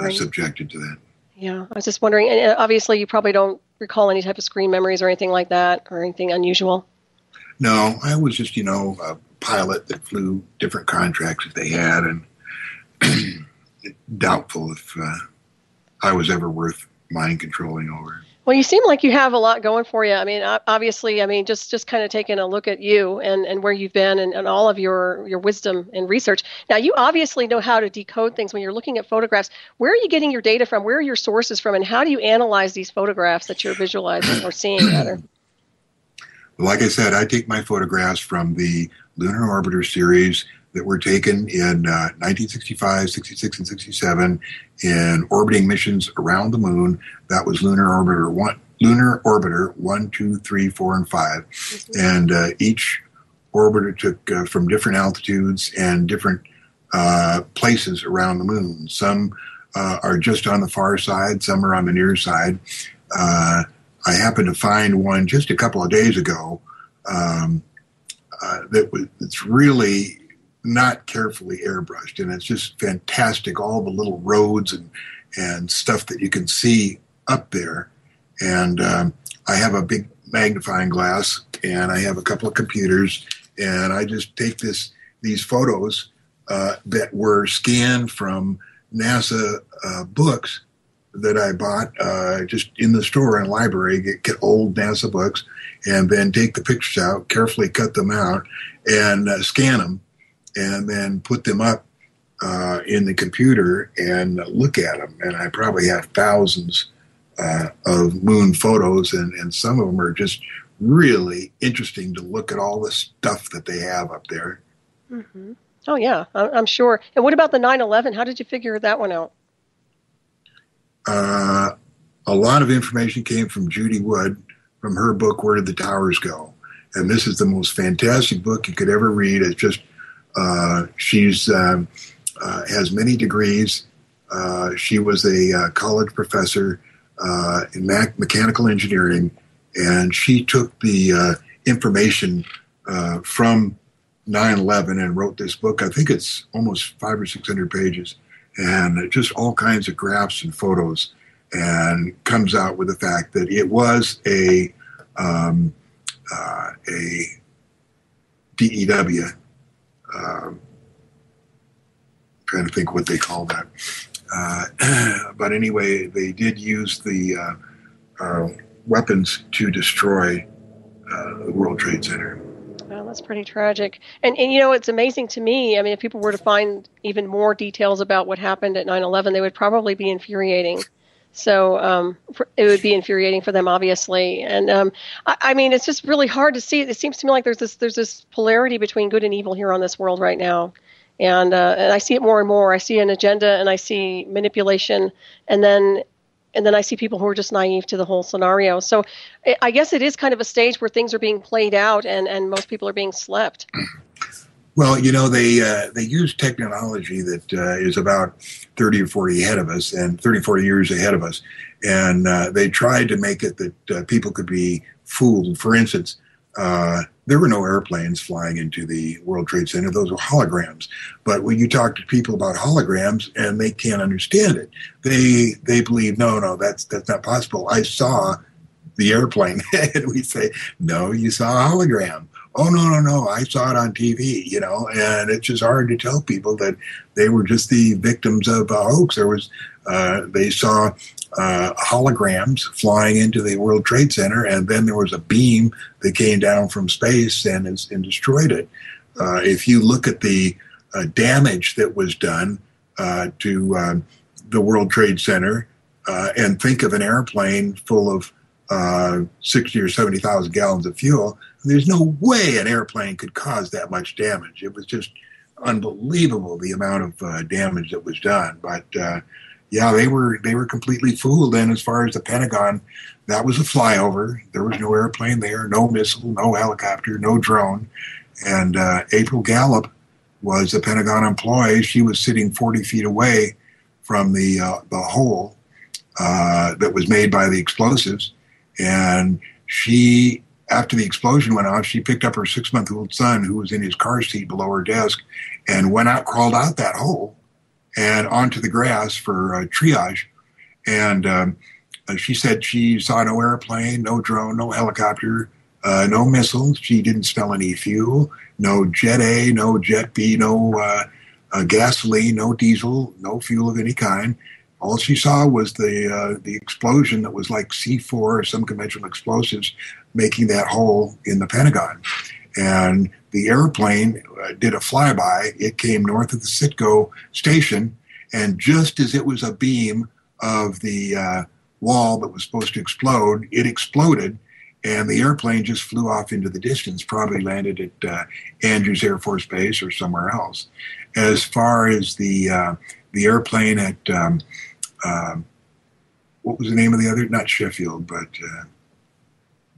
B: subjected to that.
A: Yeah, I was just wondering, and obviously you probably don't recall any type of screen memories or anything like that, or anything unusual?
B: No, I was just, a pilot that flew different contracts that they had, and doubtful if I was ever worth mind controlling over.
A: Well, you seem like you have a lot going for you. I mean, obviously, just kind of taking a look at you and where you've been and all of your wisdom and research. Now, you obviously know how to decode things when you're looking at photographs. Where are you getting your data from? Where are your sources from? And how do you analyze these photographs that you're visualizing or seeing, rather?
B: Like I said, I take my photographs from the Lunar Orbiter series that were taken in 1965, 66, and 67 in orbiting missions around the moon. That was Lunar Orbiter 1, 2, 3, 4, and 5. Mm-hmm. And each orbiter took from different altitudes and different places around the moon. Some are just on the far side, some are on the near side. I happened to find one just a couple of days ago it's really not carefully airbrushed, and it's just fantastic, all the little roads and stuff that you can see up there. And I have a big magnifying glass, and I have a couple of computers, and I just take these photos that were scanned from NASA books that I bought just in the store and library, get old NASA books, and then take the pictures out, carefully cut them out, and scan them, and then put them up in the computer and look at them. And I probably have thousands of moon photos, and some of them are just really interesting to look at all the stuff that they have up there.
A: Mm-hmm. Oh, yeah, I'm sure. And what about the 9/11? How did you figure that one out?
B: A lot of information came from Judy Wood from her book, Where Did the Towers Go? And this is the most fantastic book you could ever read. It's just, she's has many degrees. She was a college professor in mechanical engineering, and she took the information from 9/11 and wrote this book. I think it's almost 500 or 600 pages, and just all kinds of graphs and photos, and comes out with the fact that it was a DEW. Trying to think what they call that. But anyway, they did use the weapons to destroy the World Trade Center.
A: Well, that's pretty tragic. And it's amazing to me. I mean, if people were to find even more details about what happened at 9/11, they would probably be infuriating. So it would be infuriating for them, obviously. And I mean, it's just really hard to see. It seems to me like there's this polarity between good and evil here on this world right now. And I see it more and more. I see an agenda, and I see manipulation, and then I see people who are just naive to the whole scenario. So I guess it is kind of a stage where things are being played out, and most people are being slept.
B: Well, they use technology that is about 30 or 40 ahead of us, and 30, 40 years ahead of us. And they tried to make it that people could be fooled. For instance, there were no airplanes flying into the World Trade Center. Those were holograms. But when you talk to people about holograms, and they can't understand it, they believe, no, that's not possible. I saw the airplane. And we say, no, you saw a hologram. Oh, no, I saw it on TV, and it's just hard to tell people that they were just the victims of a hoax. They saw holograms flying into the World Trade Center, and then there was a beam that came down from space and destroyed it. If you look at the damage that was done to the World Trade Center and think of an airplane full of 60 or 70,000 gallons of fuel, there's no way an airplane could cause that much damage. It was just unbelievable, the amount of damage that was done. But they were completely fooled. And as far as the Pentagon, that was a flyover. There was no airplane there, no missile, no helicopter, no drone. And April Gallup was a Pentagon employee. She was sitting 40 feet away from the hole that was made by the explosives. And she, after the explosion went off, she picked up her 6-month-old son, who was in his car seat below her desk, and crawled out that hole and onto the grass for triage. And she said she saw no airplane, no drone, no helicopter, no missiles. She didn't smell any fuel, no Jet A, no Jet B, no gasoline, no diesel, no fuel of any kind. All she saw was the explosion that was like C4 or some conventional explosives making that hole in the Pentagon. And the airplane did a flyby. It came north of the Citgo station, and just as it was a beam of the wall that was supposed to explode, it exploded, and the airplane just flew off into the distance, probably landed at Andrews Air Force Base or somewhere else. As far as the airplane at what was the name of the other? Not Sheffield, but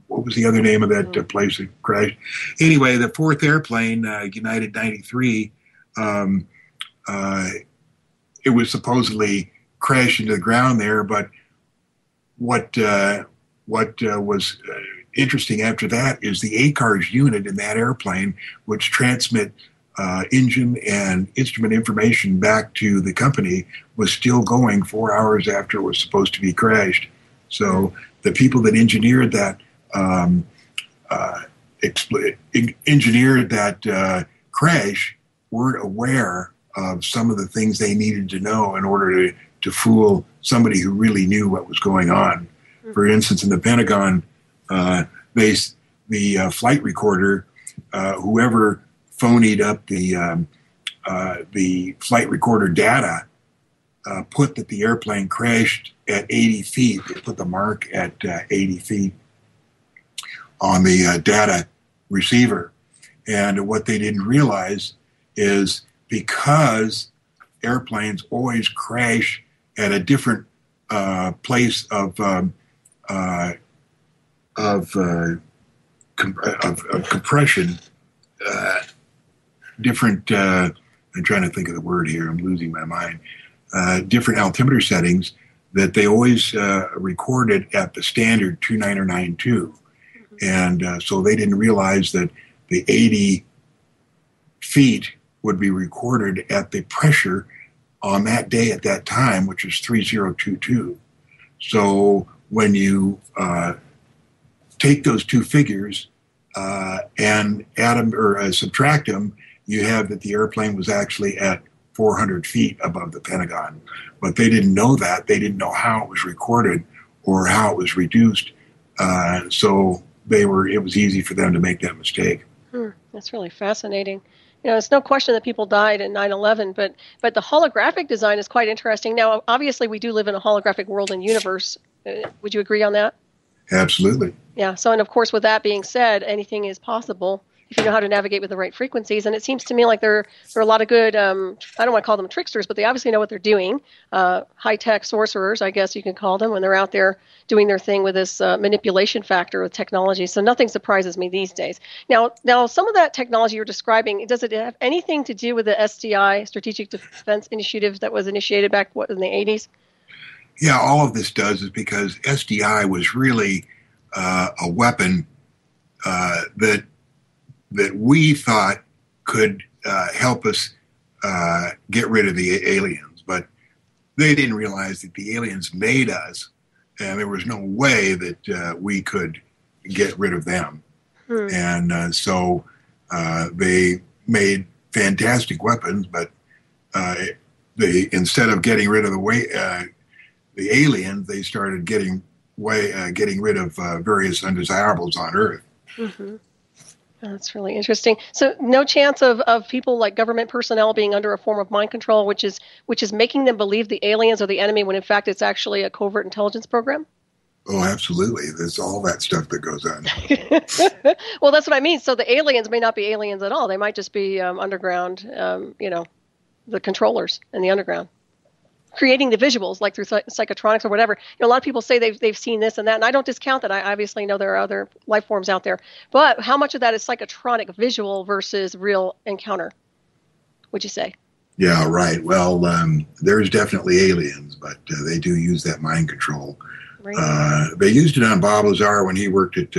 B: what was the other name of that place that crashed? Anyway, the fourth airplane, United 93, it was supposedly crashed into the ground there. But what was interesting after that is the ACARS unit in that airplane, which transmit engine and instrument information back to the company, was still going 4 hours after it was supposed to be crashed. So the people that engineered that crash weren't aware of some of the things they needed to know in order to fool somebody who really knew what was going on. For instance, in the Pentagon, the flight recorder, whoever phonied up the flight recorder data, put that the airplane crashed at 80 feet. They put the mark at 80 feet on the data receiver. And what they didn't realize is because airplanes always crash at a different place of compression, different, I'm trying to think of the word here, I'm losing my mind, different altimeter settings, that they always recorded at the standard 2992. And so they didn't realize that the 80 feet would be recorded at the pressure on that day at that time, which is 3022. So when you take those two figures and add them or subtract them, you have that the airplane was actually at 400 feet above the Pentagon. But they didn't know that. They didn't know how it was recorded or how it was reduced. So it was easy for them to make that mistake.
A: That's really fascinating. It's no question that people died in 9/11, but the holographic design is quite interesting. Now, obviously, we do live in a holographic world and universe. Would you agree on that?
B: Absolutely.
A: Yeah. So, and of course, with that being said, anything is possible if you know how to navigate with the right frequencies. And it seems to me like there are a lot of good, I don't want to call them tricksters, but they obviously know what they're doing. High-tech sorcerers, I guess you can call them, when they're out there doing their thing with this manipulation factor with technology. So nothing surprises me these days. Now, some of that technology you're describing, does it have anything to do with the SDI, Strategic Defense Initiative, that was initiated back in the 80s?
B: Yeah, all of this does is because SDI was really a weapon that we thought could help us get rid of the aliens. But they didn't realize that the aliens made us, and there was no way that we could get rid of them. And so they made fantastic weapons, but instead of getting rid of the aliens, they started getting rid of various undesirables on Earth.
A: Mm-hmm. That's really interesting. So no chance of people like government personnel being under a form of mind control, which is making them believe the aliens are the enemy when in fact it's actually a covert intelligence program?
B: Oh, absolutely. There's all that stuff that goes on.
A: Well, that's what I mean. So the aliens may not be aliens at all. They might just be underground, the controllers in the underground, creating the visuals like through psychotronics or whatever. A lot of people say they've seen this and that, and I don't discount that. I obviously know there are other life forms out there, but how much of that is psychotronic visual versus real encounter, would you say?
B: Yeah, right. Well, there's definitely aliens, but they do use that mind control. Right. They used it on Bob Lazar when he worked at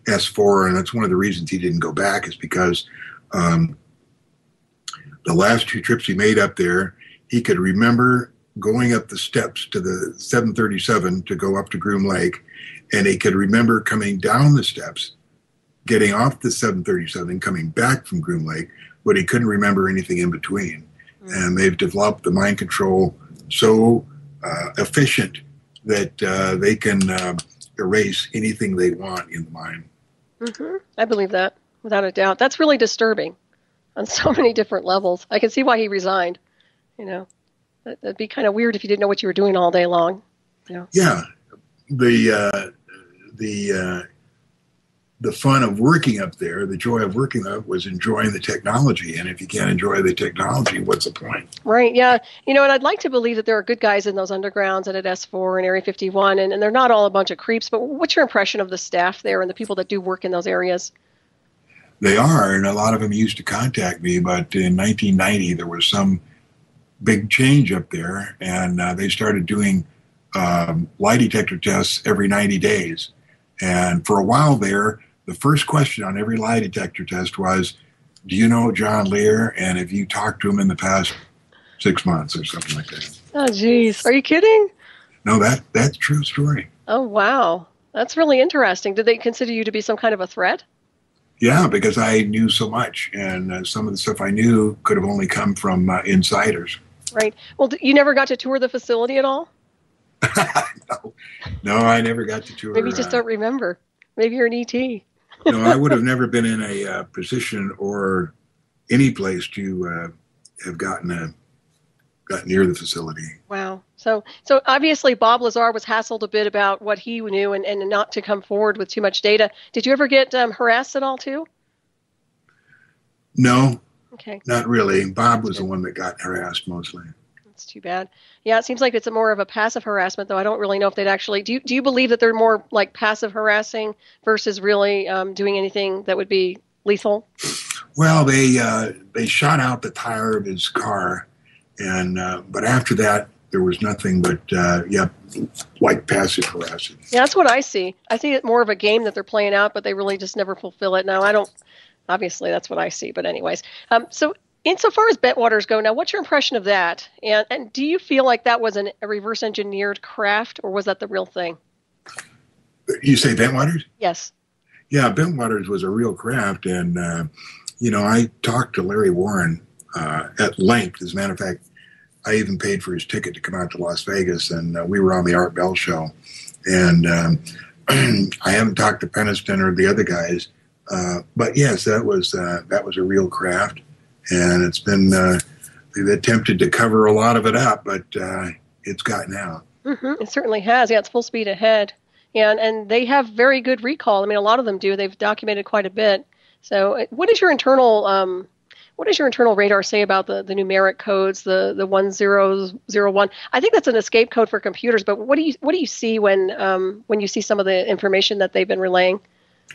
B: S4, and that's one of the reasons he didn't go back is because the last 2 trips he made up there, he could remember going up the steps to the 737 to go up to Groom Lake, and he could remember coming down the steps, getting off the 737, coming back from Groom Lake, but he couldn't remember anything in between. And they've developed the mind control so efficient that they can erase anything they want in the mind.
A: Mm-hmm. I believe that, without a doubt. That's really disturbing on so many different levels. I can see why he resigned, That'd be kind of weird if you didn't know what you were doing all day long.
B: Yeah, the fun of working up there, the joy of working up was enjoying the technology. And if you can't enjoy the technology, what's the point?
A: Right. Yeah. And I'd like to believe that there are good guys in those undergrounds and at S4 and Area 51, and they're not all a bunch of creeps. But what's your impression of the staff there and the people that do work in those areas?
B: They are, and a lot of them used to contact me. But in 1990, there was some big change up there, and they started doing lie detector tests every 90 days. And for a while there, the first question on every lie detector test was, do you know John Lear? And have you talked to him in the past 6 months or something like that?
A: Oh, geez. Are you kidding?
B: No, that's a true story.
A: Oh, wow. That's really interesting. Did they consider you to be some kind of a threat?
B: Yeah, because I knew so much, and some of the stuff I knew could have only come from insiders.
A: Right. Well, you never got to tour the facility at all?
B: No, I never got to tour.
A: Maybe you just don't remember. Maybe you're an ET.
B: No, I would have never been in a position or any place to have gotten near the facility.
A: Wow. So obviously Bob Lazar was hassled a bit about what he knew and not to come forward with too much data. Did you ever get harassed at all too?
B: No.
A: Okay.
B: Not really. Bob was the one that got harassed mostly.
A: That's too bad. Yeah, it seems like it's more of a passive harassment, though. I don't really know if they'd actually. Do you believe that they're more like passive harassing versus really doing anything that would be lethal?
B: Well, they shot out the tire of his car, and but after that, there was nothing but like passive harassing.
A: Yeah, that's what I see. I see it more of a game that they're playing out, but they really just never fulfill it. Now, I don't. Obviously, that's what I see. But anyways, so insofar as Bentwaters go, now, what's your impression of that? And do you feel like that was a reverse engineered craft, or was that the real thing?
B: You say Bentwaters?
A: Yes.
B: Yeah, Bentwaters was a real craft, and I talked to Larry Warren at length. As a matter of fact, I even paid for his ticket to come out to Las Vegas, and we were on the Art Bell show. And I haven't talked to Peniston or the other guys, but yes, that was a real craft, and it's been they've attempted to cover a lot of it up, but it's gotten out.
A: Mm-hmm. It certainly has. Yeah, it's full speed ahead, and they have very good recall. I mean, a lot of them do. They've documented quite a bit. So, what is your internal radar say about the numeric codes, the 1001? I think that's an escape code for computers. But what do you see when you see some of the information that they've been relaying?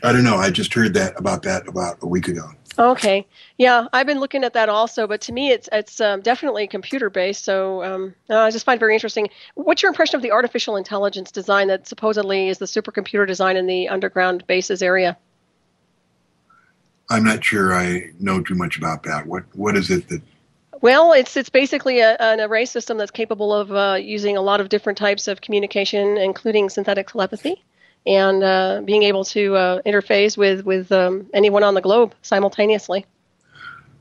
B: I don't know. I just heard about a week ago.
A: Okay. Yeah, I've been looking at that also, but to me, it's definitely computer based. So I just find it very interesting. What's your impression of the artificial intelligence design that supposedly is the supercomputer design in the underground bases area?
B: I'm not sure I know too much about that. What is it that?
A: Well, it's basically an array system that's capable of using a lot of different types of communication, including synthetic telepathy, and being able to interface with anyone on the globe simultaneously.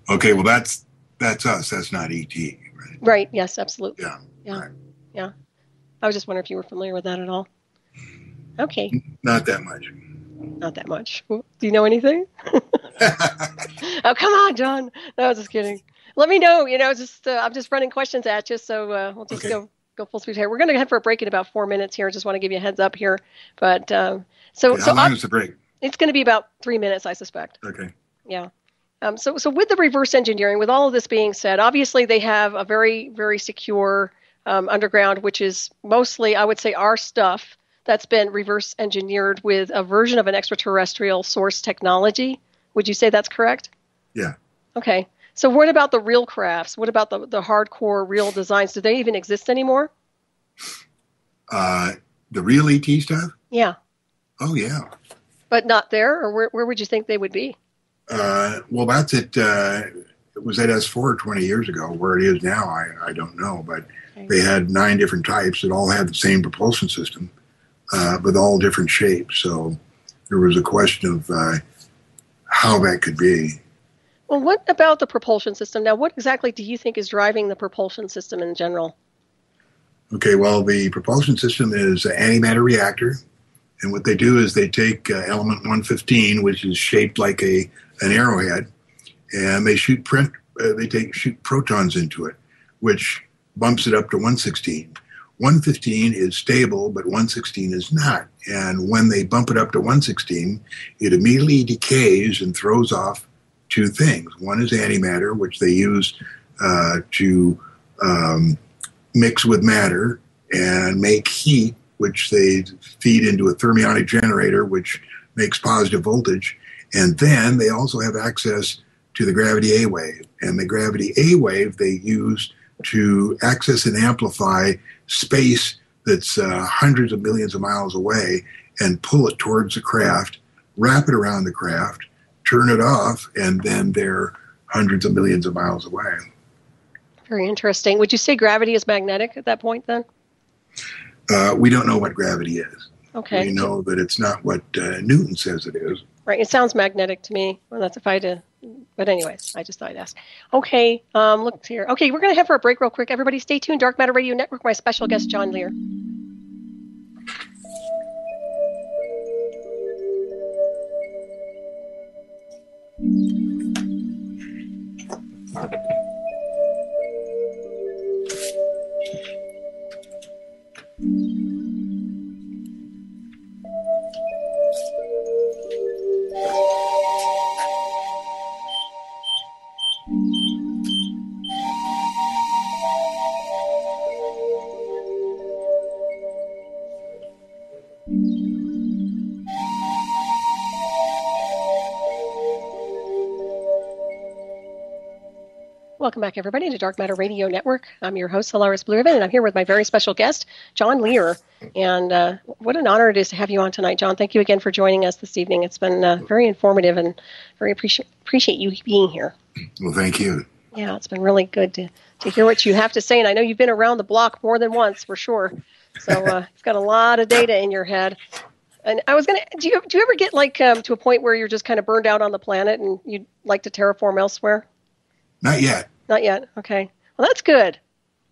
B: Okay, well that's us. That's not ET, right?
A: Right. Yes. Absolutely.
B: Yeah. Right.
A: Yeah. I was just wondering if you were familiar with that at all. Okay.
B: Not that much.
A: Not that much. Do you know anything? Oh, come on, John. No, I was just kidding. Let me know. I'm just running questions at you, so we'll just go full speed here. We're going to head for a break in about 4 minutes here. Just want to give you a heads up here. But
B: how long is the break?
A: It's going to be about 3 minutes, I suspect.
B: Okay.
A: Yeah. So with the reverse engineering, with all of this being said, obviously they have a very, very secure underground, which is mostly, I would say, our stuff that's been reverse engineered with a version of an extraterrestrial source technology. Would you say that's correct?
B: Yeah.
A: Okay. So what about the real crafts? What about the hardcore real designs? Do they even exist anymore?
B: The real ET stuff?
A: Yeah.
B: Oh, yeah.
A: But not there? Or where would you think they would be?
B: Well, that's it. It was at S4 20 years ago. Where it is now, I don't know. But they had 9 different types that all had the same propulsion system, with all different shapes. So there was a question of how that could be.
A: Well, what about the propulsion system? Now, what exactly do you think is driving the propulsion system in general?
B: Okay, well, the propulsion system is an antimatter reactor. And what they do is they take element 115, which is shaped like an arrowhead, and they shoot protons into it, which bumps it up to 116. 115 is stable, but 116 is not. And when they bump it up to 116, it immediately decays and throws off 2 things. One is antimatter, which they use to mix with matter and make heat, which they feed into a thermionic generator, which makes positive voltage. And then they also have access to the gravity A wave. And the gravity A wave they use to access and amplify space that's hundreds of millions of miles away and pull it towards the craft, wrap it around the craft, turn it off, and then they're hundreds of millions of miles away.
A: Very interesting. Would you say gravity is magnetic at that point then?
B: We don't know what gravity is.
A: Okay.
B: We know that it's not what Newton says it is.
A: Right. It sounds magnetic to me. Well, that's if I had to. But anyways, I just thought I'd ask. Okay. Look here. Okay, we're going to head for a break real quick. Everybody stay tuned. Dark Matter Radio Network. My special guest, John Lear. Welcome back, everybody, to Dark Matter Radio Network. I'm your host, Solaris BlueRaven, and I'm here with my very special guest, John Lear. And what an honor it is to have you on tonight, John. Thank you again for joining us this evening. It's been very informative and very appreciate you being here.
B: Well, thank you.
A: Yeah, it's been really good to hear what you have to say. And I know you've been around the block more than once, for sure. So you've got a lot of data in your head. And I was going to, do you ever get to a point where you're just kind of burned out on the planet and you'd like to terraform elsewhere?
B: Not yet.
A: Not yet. Okay. Well, that's good.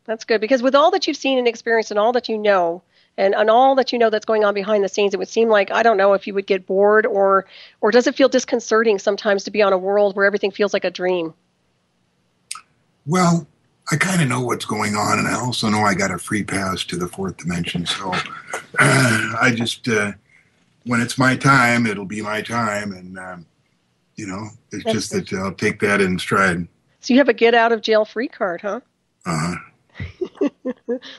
A: That's good, because with all that you've seen and experienced and all that you know, and all that you know that's going on behind the scenes, it would seem like, I don't know if you would get bored, or does it feel disconcerting sometimes to be on a world where everything feels like a dream?
B: Well, I kind of know what's going on, and I also know I got a free pass to the fourth dimension. So I just, when it's my time, it'll be my time. And, it's
A: That's
B: just
A: good.
B: that I'll take that in stride.
A: So you have a get out of jail free card, huh?
B: Uh-huh.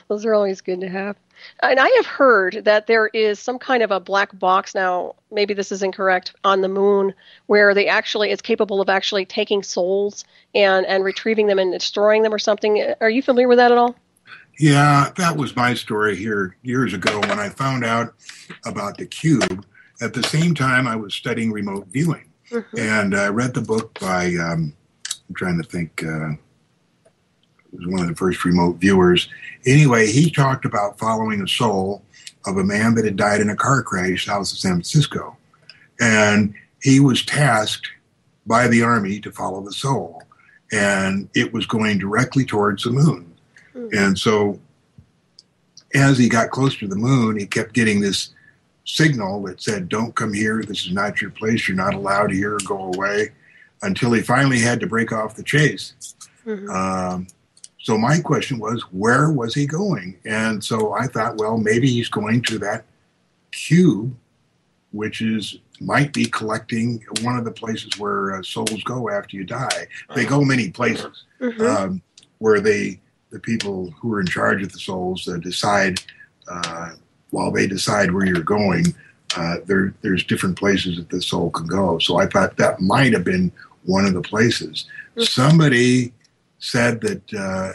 A: Those are always good to have. And I have heard that there is some kind of a black box now, maybe this is incorrect, on the moon, where it's capable of actually taking souls and retrieving them and destroying them or something. Are you familiar with that at all?
B: Yeah, that was my story here years ago when I found out about the cube. At the same time, I was studying remote viewing. Mm-hmm. And I read the book by, I'm trying to think, it was one of the first remote viewers. Anyway, he talked about following a soul of a man that had died in a car crash south of San Francisco. And he was tasked by the Army to follow the soul. And it was going directly towards the moon. Mm-hmm. And so as he got closer to the moon, he kept getting this signal that said, don't come here. This is not your place. You're not allowed here. Go away. Until he finally had to break off the chase. Mm-hmm. So my question was, where was he going? And so I thought, well, maybe he's going to that cube, which might be collecting one of the places where souls go after you die. They go many places. Mm-hmm. Where the people who are in charge of the souls decide, while they decide where you're going, there's different places that the soul can go. So I thought that might have been one of the places. Mm-hmm. Somebody said that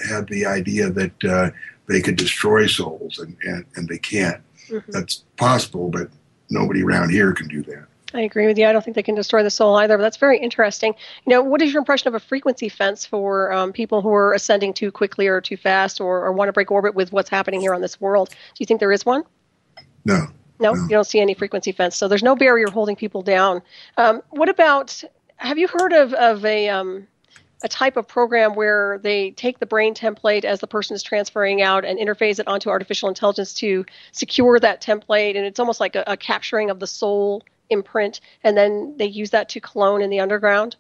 B: had the idea that they could destroy souls, and they can't. Mm-hmm. That's possible, but nobody around here can do that.
A: I agree with you. I don't think they can destroy the soul either, but that's very interesting. What is your impression of a frequency fence for people who are ascending too quickly or too fast, or want to break orbit with what's happening here on this world? Do you think there is one?
B: No.
A: No, you don't see any frequency fence. So there's no barrier holding people down. What about, have you heard of a type of program where they take the brain template as the person is transferring out and interface it onto artificial intelligence to secure that template, and it's almost like a capturing of the soul imprint, and then they use that to clone in the underground?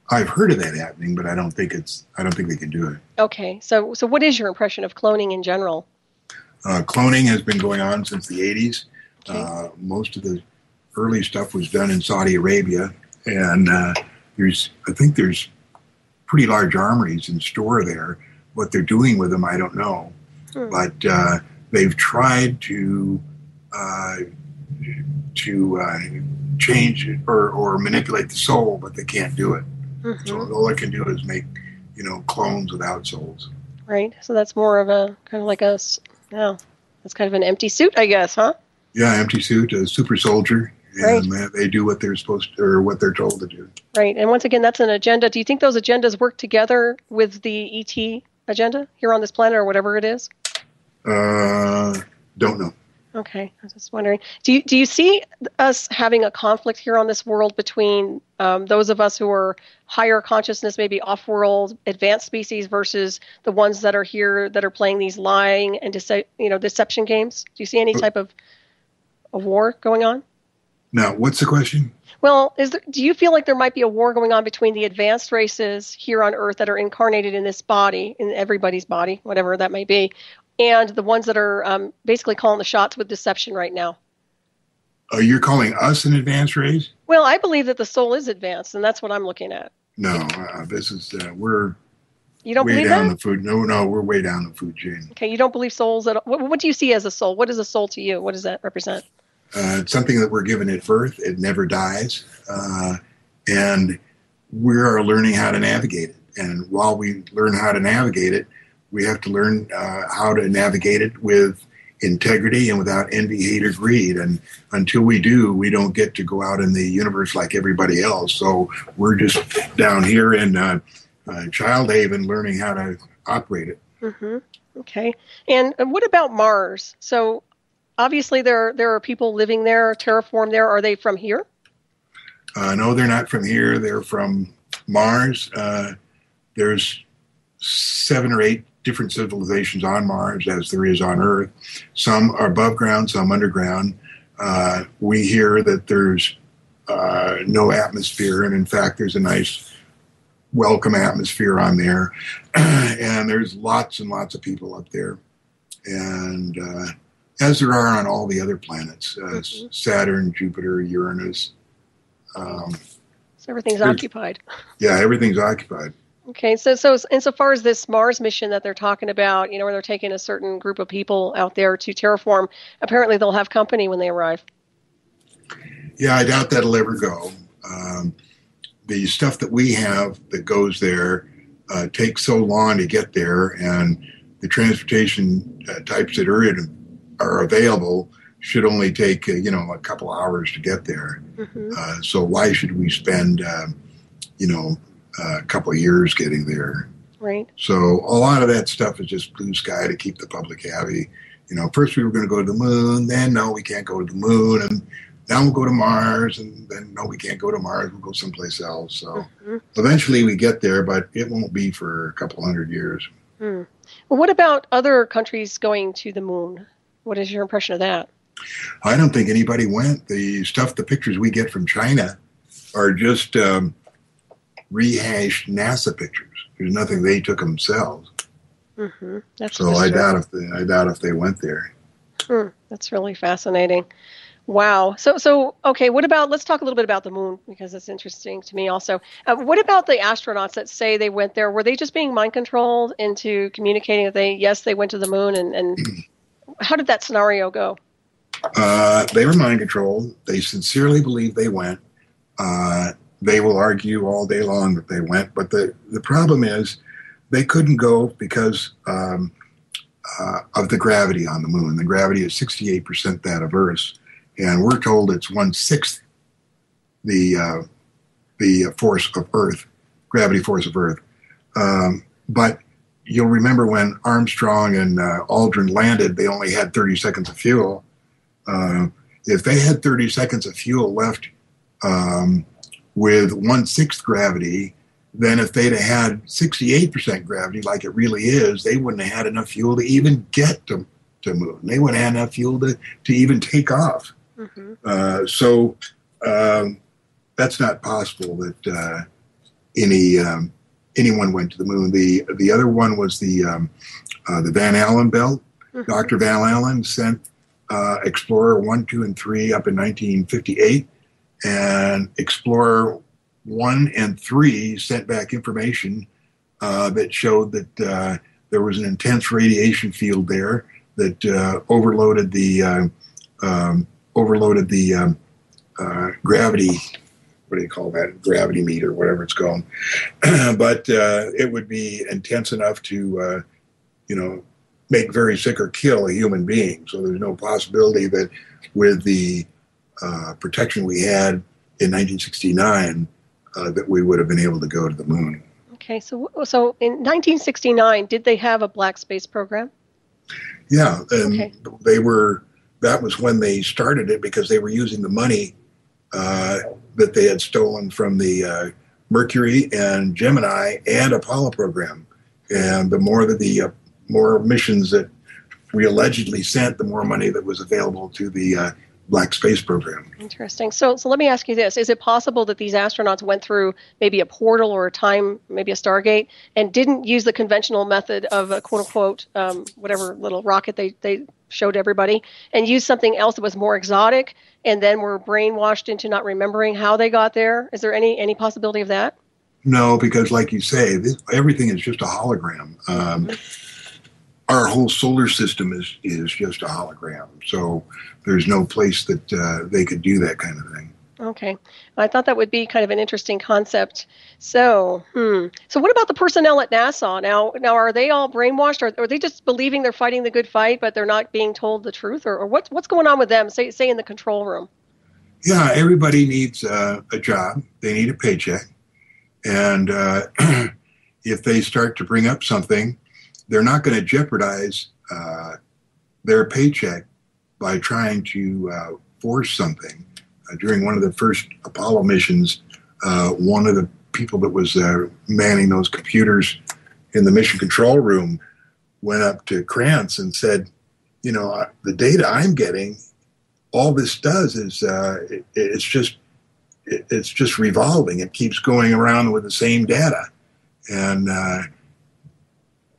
B: I've heard of that happening, but I don't think they can do it.
A: Okay, so what is your impression of cloning in general?
B: Cloning has been going on since the 80s.
A: Okay.
B: Most of the early stuff was done in Saudi Arabia, and I think there's pretty large armories in store there. What they're doing with them, I don't know. But they've tried to change it or manipulate the soul, but they can't do it. Mm-hmm. So all they can do is make, clones without souls.
A: Right. So that's more of a kind of like that's kind of an empty suit, I guess, huh?
B: Yeah, empty suit, a super soldier. And right. They do what they're supposed to, or what they're told to do.
A: Right. And once again, that's an agenda. Do you think those agendas work together with the ET agenda here on this planet, or whatever it is?
B: Don't know.
A: Okay. I was just wondering. Do you see us having a conflict here on this world between those of us who are higher consciousness, maybe off-world advanced species, versus the ones that are here that are playing these lying and deception games? Do you see any type of a war going on?
B: Now, what's the question?
A: Well, do you feel like there might be a war going on between the advanced races here on Earth that are incarnated in this body, in everybody's body, whatever that may be, and the ones that are basically calling the shots with deception right now?
B: You're calling us an advanced race?
A: Well, I believe that the soul is advanced, and that's what I'm looking at.
B: No, this is we're.
A: You don't
B: way
A: believe
B: down
A: that?
B: the food. No, we're way down the food chain.
A: Okay, you don't believe souls at all. What do you see as a soul? What is a soul to you? What does that represent?
B: It's something that we're given at birth. It never dies. And we are learning how to navigate it. And while we learn how to navigate it, we have to learn how to navigate it with integrity and without envy, hate, or greed. And until we do, we don't get to go out in the universe like everybody else. So we're just down here in Child Haven learning how to operate it.
A: Mm-hmm. Okay. And what about Mars? So obviously there are people living there, terraformed there. Are they from here?
B: No, they're not from here. They're from Mars. there's 7 or 8 different civilizations on Mars as there is on Earth. Some are above ground, some underground. We hear that there's no atmosphere, and in fact, there's a nice welcome atmosphere on there. And there's lots and lots of people up there. And as there are on all the other planets, Saturn, Jupiter, Uranus.
A: So everything's occupied.
B: Yeah, everything's occupied.
A: Okay, so insofar as this Mars mission that they're talking about, where they're taking a certain group of people out there to terraform, apparently they'll have company when they arrive.
B: Yeah, I doubt that'll ever go. The stuff that we have that goes there takes so long to get there, and the transportation types that are available should only take a couple hours to get there. Mm-hmm. So why should we spend a couple of years getting there?
A: Right.
B: So a lot of that stuff is just blue sky to keep the public happy. First we were going to go to the moon, then no, we can't go to the moon, and now we'll go to Mars, and then no, we can't go to Mars, we'll go someplace else. So eventually we get there, but it won't be for a couple hundred years.
A: Well, what about other countries going to the moon? What is your impression of that?
B: I don't think anybody went. The pictures we get from China are just rehashed NASA pictures. There's nothing they took themselves.
A: Mm-hmm.
B: So I doubt if they went there.
A: That's really fascinating. Wow. So okay. Let's talk a little bit about the moon, because it's interesting to me also. What about the astronauts that say they went there? Were they just being mind controlled into communicating that they went to the moon, and how did that scenario go?
B: They were mind controlled. They sincerely believe they went. They will argue all day long that they went, but the problem is they couldn't go because of the gravity on the moon. The gravity is 68% that of Earth's, and we're told it's 1/6 the force of Earth, gravity force of Earth. But you'll remember when Armstrong and Aldrin landed, they only had 30 seconds of fuel. If they had 30 seconds of fuel left with 1/6 gravity, then if they'd have had 68% gravity like it really is, they wouldn't have had enough fuel to even get to moon. They wouldn't have had enough fuel to even take off. Mm-hmm. So that's not possible that anyone went to the moon. The other one was the Van Allen belt. Mm-hmm. Dr. Van Allen sent Explorer 1, 2, and 3 up in 1958, and Explorer 1 and 3 sent back information that showed that there was an intense radiation field there that overloaded the gravity. What do you call that? Gravity meter, whatever it's called. But it would be intense enough to, make very sick or kill a human being. So there's no possibility that with the protection we had in 1969, that we would have been able to go to the moon.
A: Okay, so in 1969, did they have a black space program?
B: Yeah, and that was when they started it, because they were using the money that they had stolen from the Mercury and Gemini and Apollo program. And the more missions that we allegedly sent, the more money that was available to the black space program.
A: Interesting. So let me ask you this. Is it possible that these astronauts went through maybe a portal or maybe a Stargate, and didn't use the conventional method of a quote-unquote whatever little rocket they showed everybody, and used something else that was more exotic, and then were brainwashed into not remembering how they got there? Is there any possibility of that?
B: No, because like you say, everything is just a hologram. Our whole solar system is just a hologram. So there's no place that they could do that kind of thing.
A: Okay. I thought that would be kind of an interesting concept. So what about the personnel at NASA? Now are they all brainwashed, or are they just believing they're fighting the good fight, but they're not being told the truth? Or what's going on with them, say in the control room?
B: Yeah, everybody needs a job. They need a paycheck. And if they start to bring up something, they're not going to jeopardize their paycheck by trying to force something. During one of the first Apollo missions, one of the people that was manning those computers in the mission control room went up to Krantz and said, the data I'm getting, all this does is it's just revolving. It keeps going around with the same data. And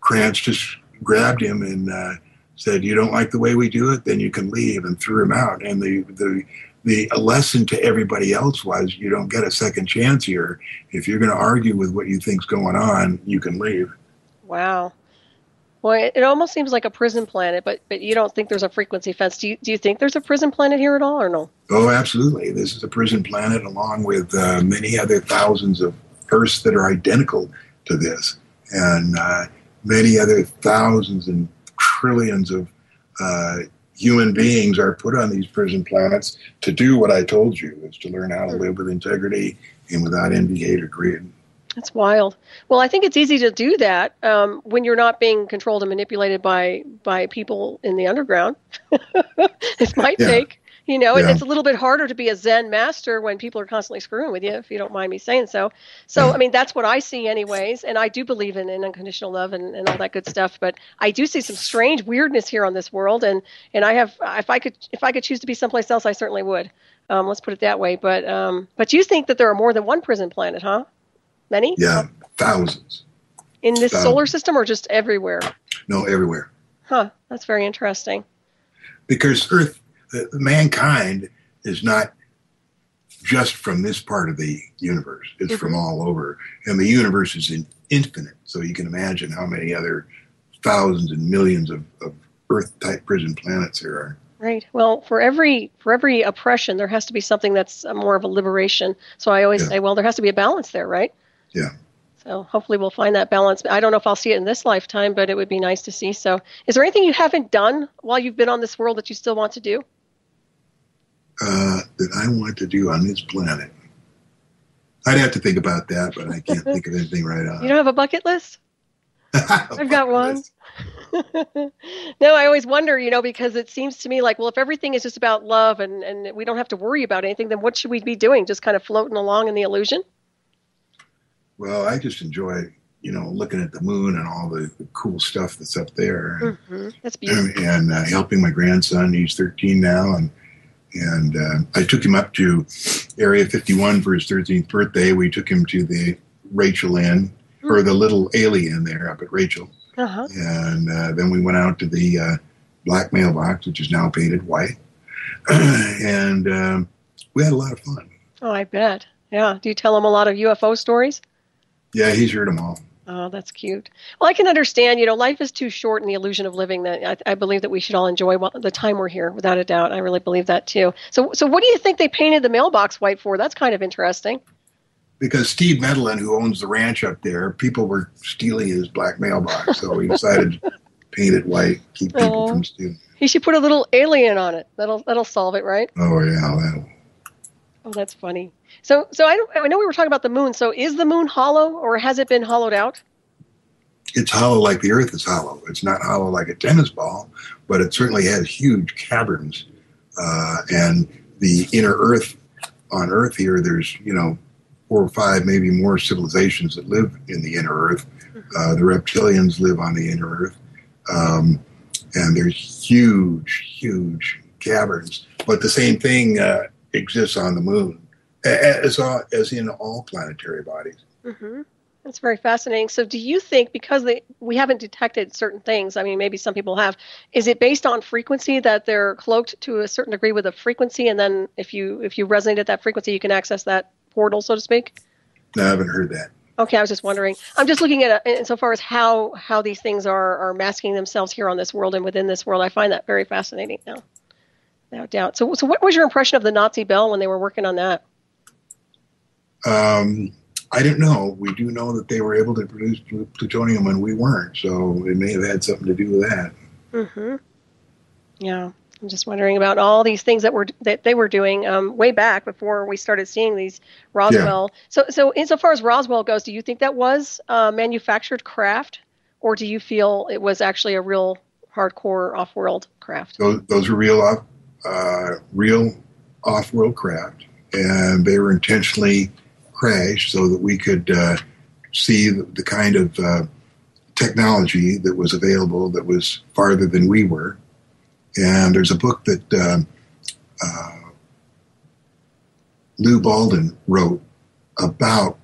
B: Krantz just grabbed him and said, "You don't like the way we do it? Then you can leave," and threw him out. And the lesson to everybody else was, you don't get a second chance here. If you're going to argue with what you think's going on, you can leave.
A: Wow. Well, it almost seems like a prison planet, but you don't think there's a frequency fence. Do you think there's a prison planet here at all, or no?
B: Oh, absolutely. This is a prison planet, along with many other thousands of Earths that are identical to this, and many other thousands and trillions of human beings are put on these prison planets to do what I told you, is to learn how to live with integrity and without envy, hate, or greed.
A: That's wild. Well, I think it's easy to do that when you're not being controlled and manipulated by people in the underground. It might take, it's a little bit harder to be a Zen master when people are constantly screwing with you, if you don't mind me saying so. So, I mean, that's what I see anyways. And I do believe in unconditional love and all that good stuff. But I do see some strange weirdness here on this world. And I have, if I could choose to be someplace else, I certainly would. Let's put it that way. But you think that there are more than one prison planet, huh? Many?
B: Yeah, thousands.
A: In this solar system, or just everywhere?
B: No, everywhere.
A: Huh, that's very interesting.
B: Because Earth, mankind is not just from this part of the universe. It's from all over. And the universe is infinite. So you can imagine how many other thousands and millions of Earth-type prison planets there are.
A: Right. Well, for every oppression, there has to be something that's more of a liberation. So I always say, well, there has to be a balance there, right?
B: Yeah.
A: So hopefully we'll find that balance. I don't know if I'll see it in this lifetime, but it would be nice to see. So is there anything you haven't done while you've been on this world that you still want to do?
B: That I want to do on this planet? I'd have to think about that, but I can't think of anything right now.
A: You don't have a bucket list? I've got one. No, I always wonder, because it seems to me like, well, if everything is just about love and we don't have to worry about anything, then what should we be doing? Just kind of floating along in the illusion?
B: Well, I just enjoy, looking at the moon and all the cool stuff that's up there.
A: That's beautiful.
B: And helping my grandson. He's 13 now. And I took him up to Area 51 for his 13th birthday. We took him to the Rachel Inn, or the little alien there up at Rachel. And then we went out to the black mailbox, which is now painted white. And we had a lot of fun. Oh,
A: I bet. Yeah. Do you tell him a lot of UFO stories?
B: Yeah, he's heard them all.
A: Oh, that's cute. Well, I can understand, life is too short in the illusion of living. That I believe that we should all enjoy the time we're here, without a doubt. I really believe that too. So what do you think they painted the mailbox white for? That's kind of interesting.
B: Because Steve Medlin, who owns the ranch up there, people were stealing his black mailbox, so he decided to paint it white, keep people from stealing.
A: He should put a little alien on it. That'll solve it, right?
B: Oh yeah, that'll.
A: Oh, that's funny. So I know we were talking about the moon. So is the moon hollow, or has it been hollowed out?
B: It's hollow like the Earth is hollow. It's not hollow like a tennis ball, but it certainly has huge caverns. And the inner Earth, on Earth here, there's 4 or 5, maybe more civilizations that live in the inner Earth. The reptilians live on the inner Earth. And there's huge caverns. But the same thing exists on the moon, as in all planetary bodies. That's
A: very fascinating. So do you think, because we haven't detected certain things, I mean, maybe some people have, is it based on frequency, that they're cloaked to a certain degree with a frequency, and then if you resonate at that frequency, you can access that portal, so to speak?
B: No, I haven't heard that.
A: Okay, I was just wondering. I'm just looking at it insofar as how these things are masking themselves here on this world and within this world. I find that very fascinating now. No doubt. So what was your impression of the Nazi bell when they were working on that?
B: I don't know. We do know that they were able to produce plutonium when we weren't, so it may have had something to do with that.
A: Yeah, I'm just wondering about all these things that they were doing way back before we started seeing these Roswell. Yeah. So insofar as Roswell goes, do you think that was manufactured craft, or do you feel it was actually a real hardcore off-world craft?
B: Those are real off-world craft, and they were intentionally crash so that we could see the kind of technology that was available that was farther than we were. And there's a book that Lou Baldwin wrote about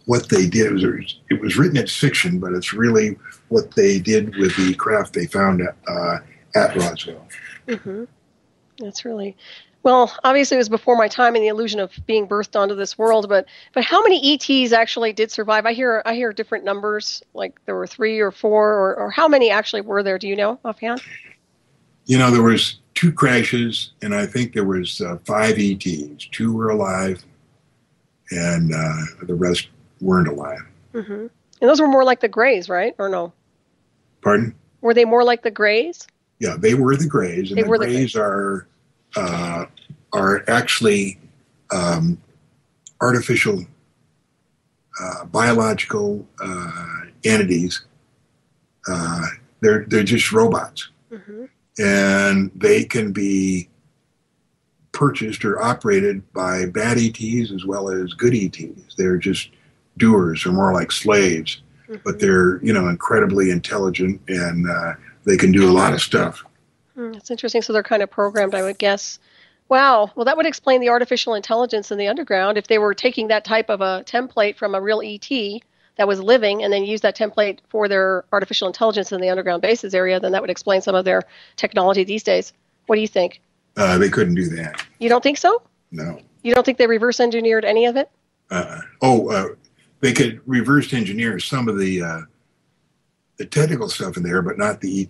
B: what they did. It was written as fiction, but it's really what they did with the craft they found at Roswell.
A: Mm-hmm. That's really... Well, obviously it was before my time in the illusion of being birthed onto this world, but how many ETs actually did survive? I hear different numbers, like there were 3 or 4, or how many actually were there? Do you know offhand?
B: There was 2 crashes, and I think there was 5 ETs. 2 were alive, and the rest weren't alive.
A: Mm-hmm. And those were more like the Greys, right? Or no?
B: Pardon?
A: Were they more like the Greys?
B: Yeah, they were the Greys, and the Greys are actually artificial biological entities. They're just robots, mm-hmm. and they can be purchased or operated by bad ETs as well as good ETs. They're just doers, or more like slaves, mm-hmm. but they're incredibly intelligent, and they can do a lot of stuff.
A: That's interesting. So they're kind of programmed, I would guess. Wow. Well, that would explain the artificial intelligence in the underground. If they were taking that type of a template from a real ET that was living and then use that template for their artificial intelligence in the underground bases area, then that would explain some of their technology these days. What do you think?
B: They couldn't do that.
A: You don't think so?
B: No.
A: You don't think they reverse engineered any of it?
B: They could reverse engineer some of the technical stuff in there, but not the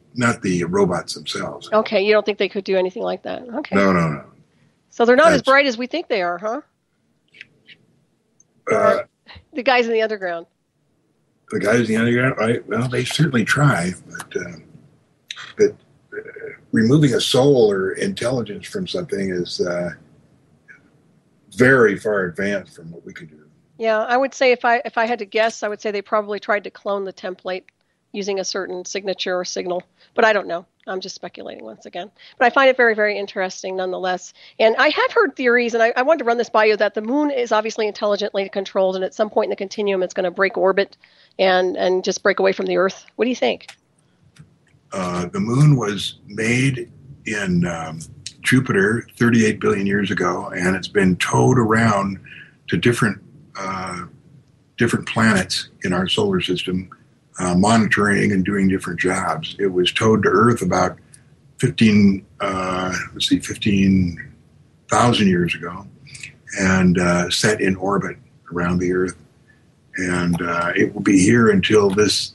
B: robots themselves.
A: Okay, you don't think they could do anything like that? Okay.
B: No.
A: So they're not as bright as we think they are, huh? The guys in the underground.
B: The guys in the underground, they certainly try, but removing a soul or intelligence from something is very far advanced from what we could do. Yeah,
A: I would say if I had to guess, I would say they probably tried to clone the template using a certain signature or signal, but I don't know. I'm just speculating once again. But I find it very, very interesting nonetheless. And I have heard theories, and I wanted to run this by you, that the moon is obviously intelligently controlled, and at some point in the continuum it's going to break orbit and just break away from the Earth. What do you think?
B: The moon was made in Jupiter 38 billion years ago, and it's been towed around to different planets in our solar system, monitoring and doing different jobs. It was towed to Earth about 15,000 years ago, and set in orbit around the Earth. And it will be here until this,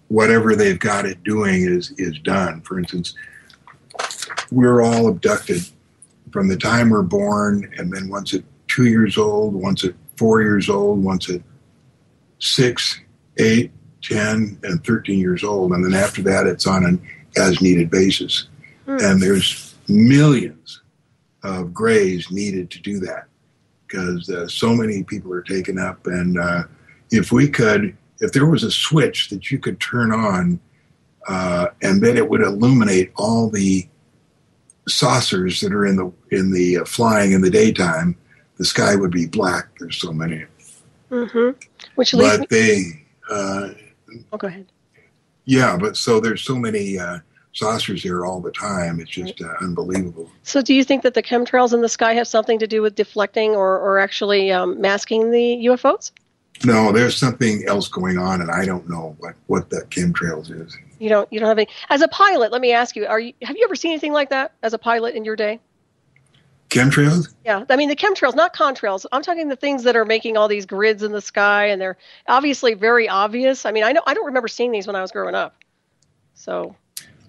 B: whatever they've got it doing is done. For instance, we're all abducted from the time we're born, and then once at 2 years old, once at 4 years old, once at 6, 8, 10, and 13 years old. And then after that, it's on an as-needed basis. And there's millions of grays needed to do that because so many people are taken up. And if there was a switch that you could turn on, and then it would illuminate all the saucers that are in the flying in the daytime, the sky would be black. There's so many. Mm-hmm.
A: Which leads
B: go ahead. Yeah, but so there's so many saucers here all the time. It's just unbelievable.
A: So do you think that the chemtrails in the sky have something to do with deflecting or actually masking the UFOs?
B: No, there's something else going on, and I don't know what that chemtrails is.
A: You don't have any. As a pilot, let me ask you, have you ever seen anything like that as a pilot in your day?
B: Chemtrails?
A: Yeah, I mean the chemtrails, not contrails. I'm talking the things that are making all these grids in the sky, and they're obviously very obvious. I mean, I don't remember seeing these when I was growing up. So.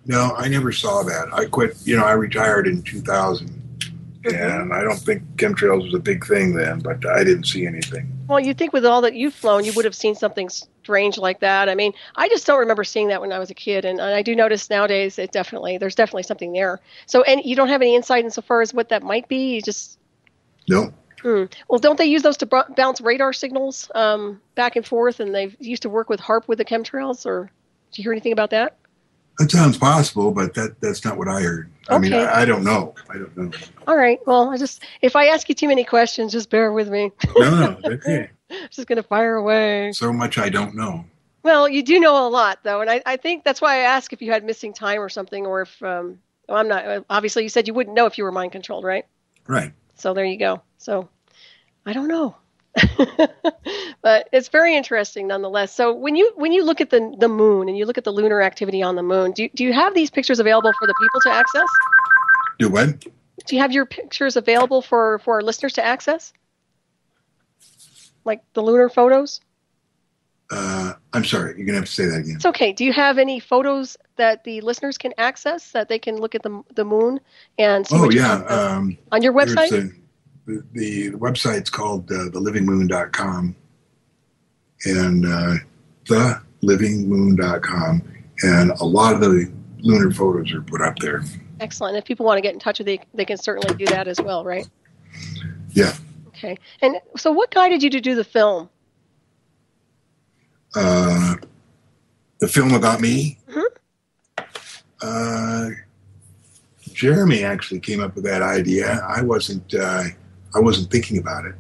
B: No, I never saw that. I quit. I retired in 2000, and I don't think chemtrails was a big thing then. But I didn't see anything.
A: Well, you'd think with all that you've flown, you would have seen something strange like that. I mean, I just don't remember seeing that when I was a kid, and I do notice nowadays there's definitely something there. So, and you don't have any insight insofar as what that might be. You just
B: no.
A: Well, don't they use those to bounce radar signals back and forth? And they used to work with HARP with the chemtrails, or did you hear anything about that?
B: That sounds possible, but that's not what I heard. I mean,
A: Okay.
B: I don't know. I don't know.
A: All right. Well, if I ask you too many questions, just bear with me.
B: No, okay.
A: Just going to fire away.
B: So much I don't know.
A: Well, you do know a lot, though, and I think that's why I asked if you had missing time or something, or if well, I'm not. Obviously, you said you wouldn't know if you were mind controlled, right?
B: Right.
A: So there you go. So I don't know, but it's very interesting nonetheless. So when you look at the moon and you look at the lunar activity on the moon, do you have these pictures available for the people to access?
B: Do what?
A: Do you have your pictures available for our listeners to access? Like the lunar photos?
B: I'm sorry. You're going to have to say that again.
A: It's okay. Do you have any photos that the listeners can access that they can look at the moon and see what you have on your website?
B: The website's called thelivingmoon.com and thelivingmoon.com, and a lot of the lunar photos are put up there.
A: Excellent. If people want to get in touch with you, they can certainly do that as well, right?
B: Yeah.
A: Okay. And so what guided you to do the film?
B: The film about me?
A: Mm-hmm.
B: Jeremy actually came up with that idea. I wasn't thinking about it.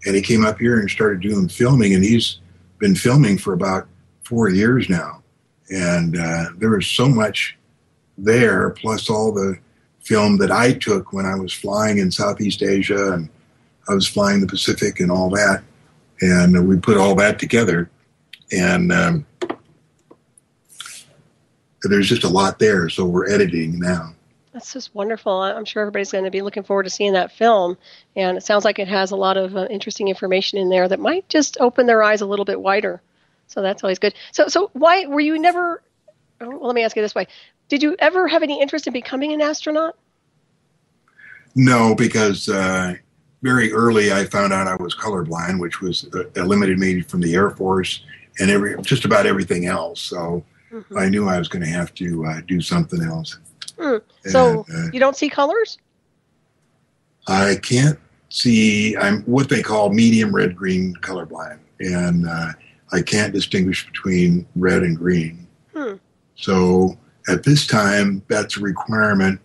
B: And he came up here and started doing filming, and he's been filming for about 4 years now. And there was so much there, plus all the film that I took when I was flying in Southeast Asia, and I was flying the Pacific and all that. And we put all that together. And there's just a lot there, so we're editing now.
A: That's just wonderful. I'm sure everybody's going to be looking forward to seeing that film. And it sounds like it has a lot of interesting information in there that might just open their eyes a little bit wider. So that's always good. So why were you never, well, let me ask you this way. Did you ever have any interest in becoming an astronaut?
B: No, because very early I found out I was colorblind, which was eliminated me from the Air Force and just about everything else. So I knew I was going to have to do something else.
A: So you don't see colors?
B: I can't see. I'm what they call medium red-green colorblind, and I can't distinguish between red and green. So at this time, that's a requirement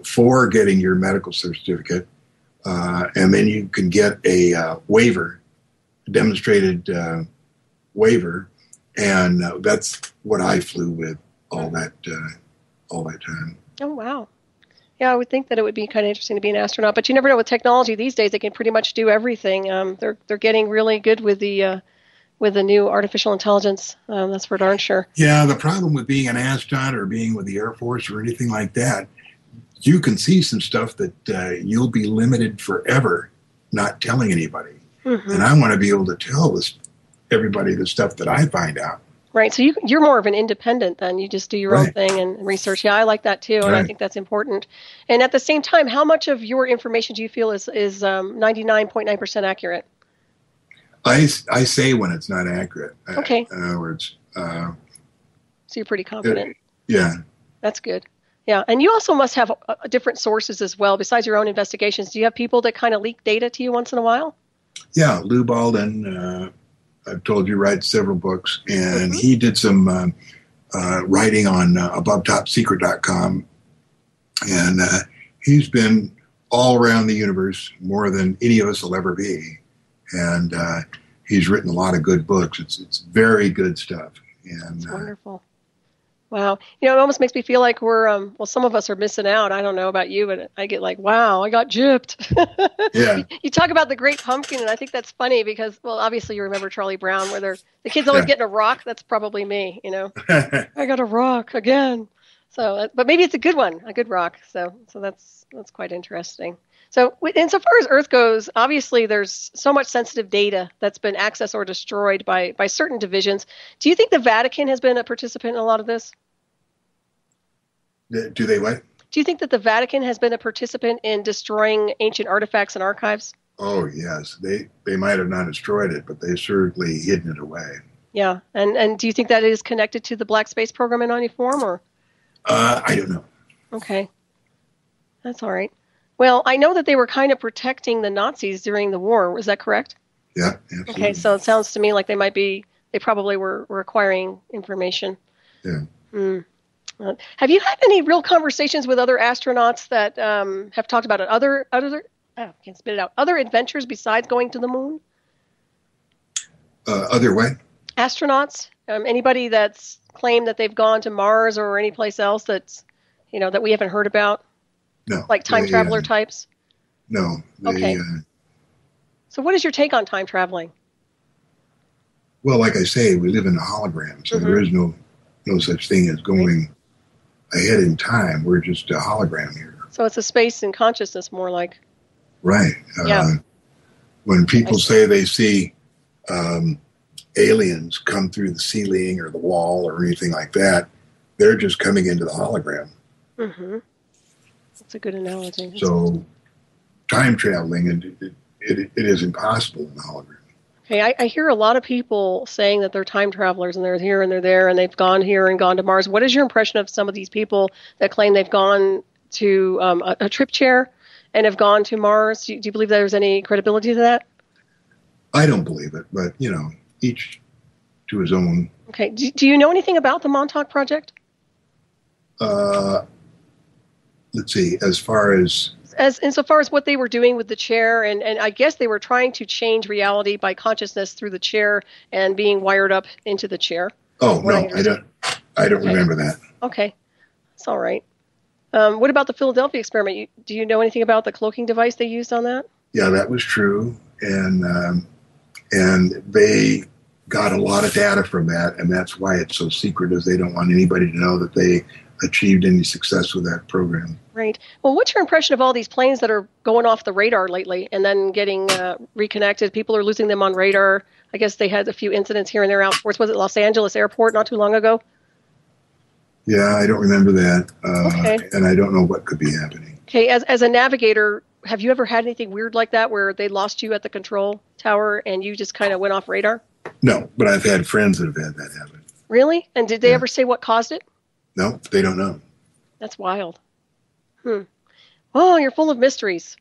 B: for getting your medical certificate, and then you can get a waiver, a demonstrated waiver, and that's what I flew with all that time.
A: Oh, wow. Yeah, I would think that it would be kind of interesting to be an astronaut, but you never know. With technology these days, they can pretty much do everything. They're getting really good with the new artificial intelligence. That's for darn sure.
B: Yeah, the problem with being an astronaut or being with the Air Force or anything like that, you can see some stuff that you'll be limited forever not telling anybody. And I want to be able to tell everybody the stuff that I find out.
A: Right. So you're more of an independent then. You just do your own thing and research. Yeah, I like that too. And I think that's important. And at the same time, how much of your information do you feel is 99.9% accurate?
B: I say when it's not accurate.
A: Okay.
B: In other words.
A: So you're pretty confident.
B: Yeah. That's
A: good. Yeah. And you also must have different sources as well. Besides your own investigations, do you have people that kind of leak data to you once in a while? Yeah.
B: Lou Baldwin, I've told you, writes several books, and he did some writing on AboveTopSecret.com, and he's been all around the universe more than any of us will ever be, and he's written a lot of good books. It's very good stuff. And
A: that's wonderful. Wow. It almost makes me feel like we're, some of us are missing out. I don't know about you, but I get like, wow, I got gypped.
B: Yeah.
A: You talk about the Great Pumpkin, and I think that's funny because, well, obviously you remember Charlie Brown, where the kid's always getting a rock. That's probably me, I got a rock again. So, but maybe it's a good one, a good rock. So that's quite interesting. So, insofar as Earth goes, obviously there's so much sensitive data that's been accessed or destroyed by certain divisions. Do you think the Vatican has been a participant in a lot of this?
B: Do they what?
A: Do you think that the Vatican has been a participant in destroying ancient artifacts and archives?
B: Oh, yes. They might have not destroyed it, but they've certainly hidden it away.
A: Yeah. And do you think that is connected to the Black Space Program in any form? Or?
B: I don't know.
A: Okay. That's all right. Well, I know that they were kind of protecting the Nazis during the war. Was that correct?
B: Yeah, absolutely.
A: Okay, so it sounds to me like they probably were acquiring information.
B: Yeah.
A: Have you had any real conversations with other astronauts that have talked about other I can't spit it out, other adventures besides going to the moon?
B: Other what?
A: Astronauts? Anybody that's claimed that they've gone to Mars or any place else that's, that we haven't heard about?
B: No.
A: Like time traveler types?
B: No.
A: Okay. So what is your take on time traveling?
B: Well, like I say, we live in a hologram, so there is no such thing as going ahead in time. We're just a hologram here.
A: So it's a space and consciousness more like.
B: Right. When people say they see aliens come through the ceiling or the wall or anything like that, they're just coming into the hologram.
A: Mm-hmm. That's a good analogy.
B: So time traveling, it is impossible in the hologram.
A: Okay, I hear a lot of people saying that they're time travelers and they're here and they're there and they've gone here and gone to Mars. What is your impression of some of these people that claim they've gone to a trip chair and have gone to Mars? Do you believe there's any credibility to that?
B: I don't believe it, but, each to his own.
A: Okay. Do you know anything about the Montauk Project?
B: Let's see,
A: Insofar as what they were doing with the chair, and I guess they were trying to change reality by consciousness through the chair and being wired up into the chair.
B: Oh, no, I don't remember that.
A: Okay. That's all right. What about the Philadelphia experiment? Do you know anything about the cloaking device they used on that?
B: Yeah, that was true. And they got a lot of data from that, and that's why it's so secret, is they don't want anybody to know that they achieved any success with that program.
A: Right. Well, what's your impression of all these planes that are going off the radar lately and then getting reconnected? People are losing them on radar. I guess they had a few incidents here and there out. Was it Los Angeles Airport not too long ago?
B: Yeah, I don't remember that.
A: Okay.
B: And I don't know what could be happening.
A: Okay. As a navigator, have you ever had anything weird like that where they lost you at the control tower and you just kind of went off radar?
B: No, but I've had friends that have had that happen.
A: Really? And did they ever say what caused it?
B: No, they don't know.
A: That's wild. Oh, you're full of mysteries.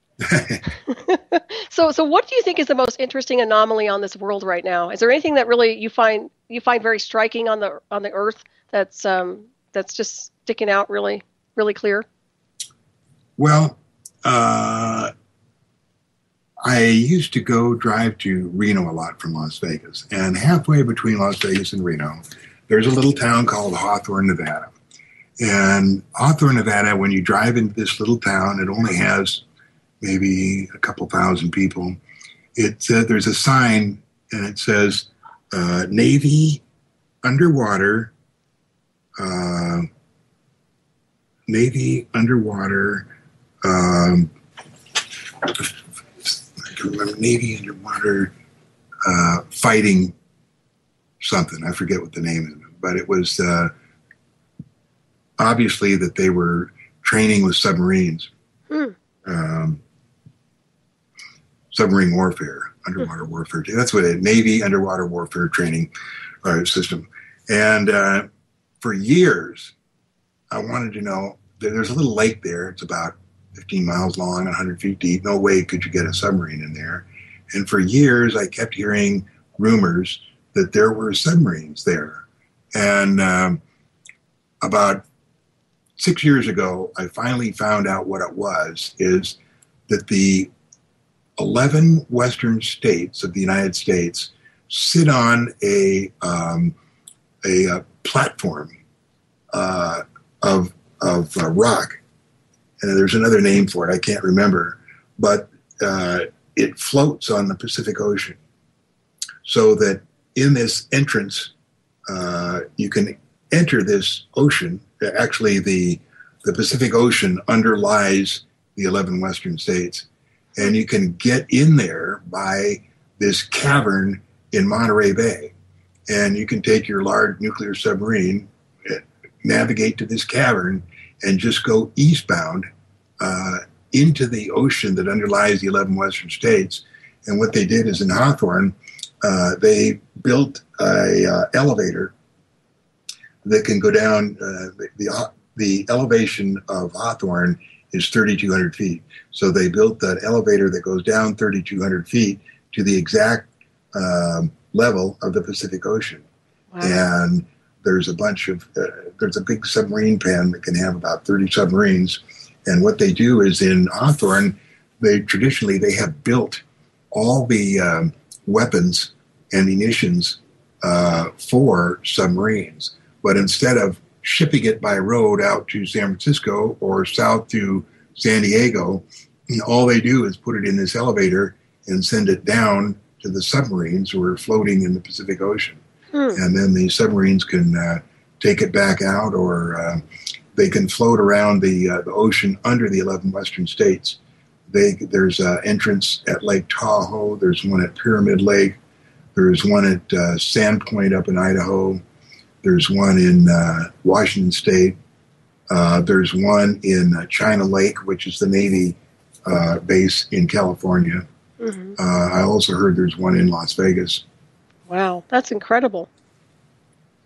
A: So what do you think is the most interesting anomaly on this world right now? Is there anything that really you find very striking on the Earth that's just sticking out really, really clear?
B: Well, I used to drive to Reno a lot from Las Vegas, and halfway between Las Vegas and Reno, there's a little town called Hawthorne, Nevada. And Hawthorne, Nevada, when you drive into this little town, it only has maybe a couple thousand people. There's a sign, and it says Navy underwater. Navy underwater. I can remember Navy underwater fighting something. I forget what the name is, but it was obviously that they were training with submarines. Submarine warfare, underwater warfare. That's what Navy underwater warfare training system. And for years, I wanted to know, there's a little lake there. It's about 15 miles long, 100 feet deep. No way could you get a submarine in there. And for years, I kept hearing rumors that there were submarines there. And about 6 years ago, I finally found out what it was, is that the 11 western states of the United States sit on a platform of rock. And there's another name for it, I can't remember, but it floats on the Pacific Ocean. So that in this entrance, you can enter this ocean. Actually, the Pacific Ocean underlies the 11 western states. And you can get in there by this cavern in Monterey Bay. And you can take your large nuclear submarine, navigate to this cavern, and just go eastbound into the ocean that underlies the 11 western states. And what they did is in Hawthorne, they built a elevator that can go down. The elevation of Hawthorne is 3,200 feet. So they built an elevator that goes down 3,200 feet to the exact level of the Pacific Ocean. Wow. And there's a big submarine pen that can have about 30 submarines. And what they do is in Hawthorne, they have built all the weapons and munitions for submarines. But instead of shipping it by road out to San Francisco or south to San Diego, all they do is put it in this elevator and send it down to the submarines who are floating in the Pacific Ocean. And then the submarines can take it back out, or they can float around the ocean under the 11 western states. There's an entrance at Lake Tahoe. There's one at Pyramid Lake. There's one at Sandpoint up in Idaho. There's one in Washington State. There's one in China Lake, which is the Navy base in California. Mm-hmm. I also heard there's one in Las Vegas.
A: Wow, that's incredible.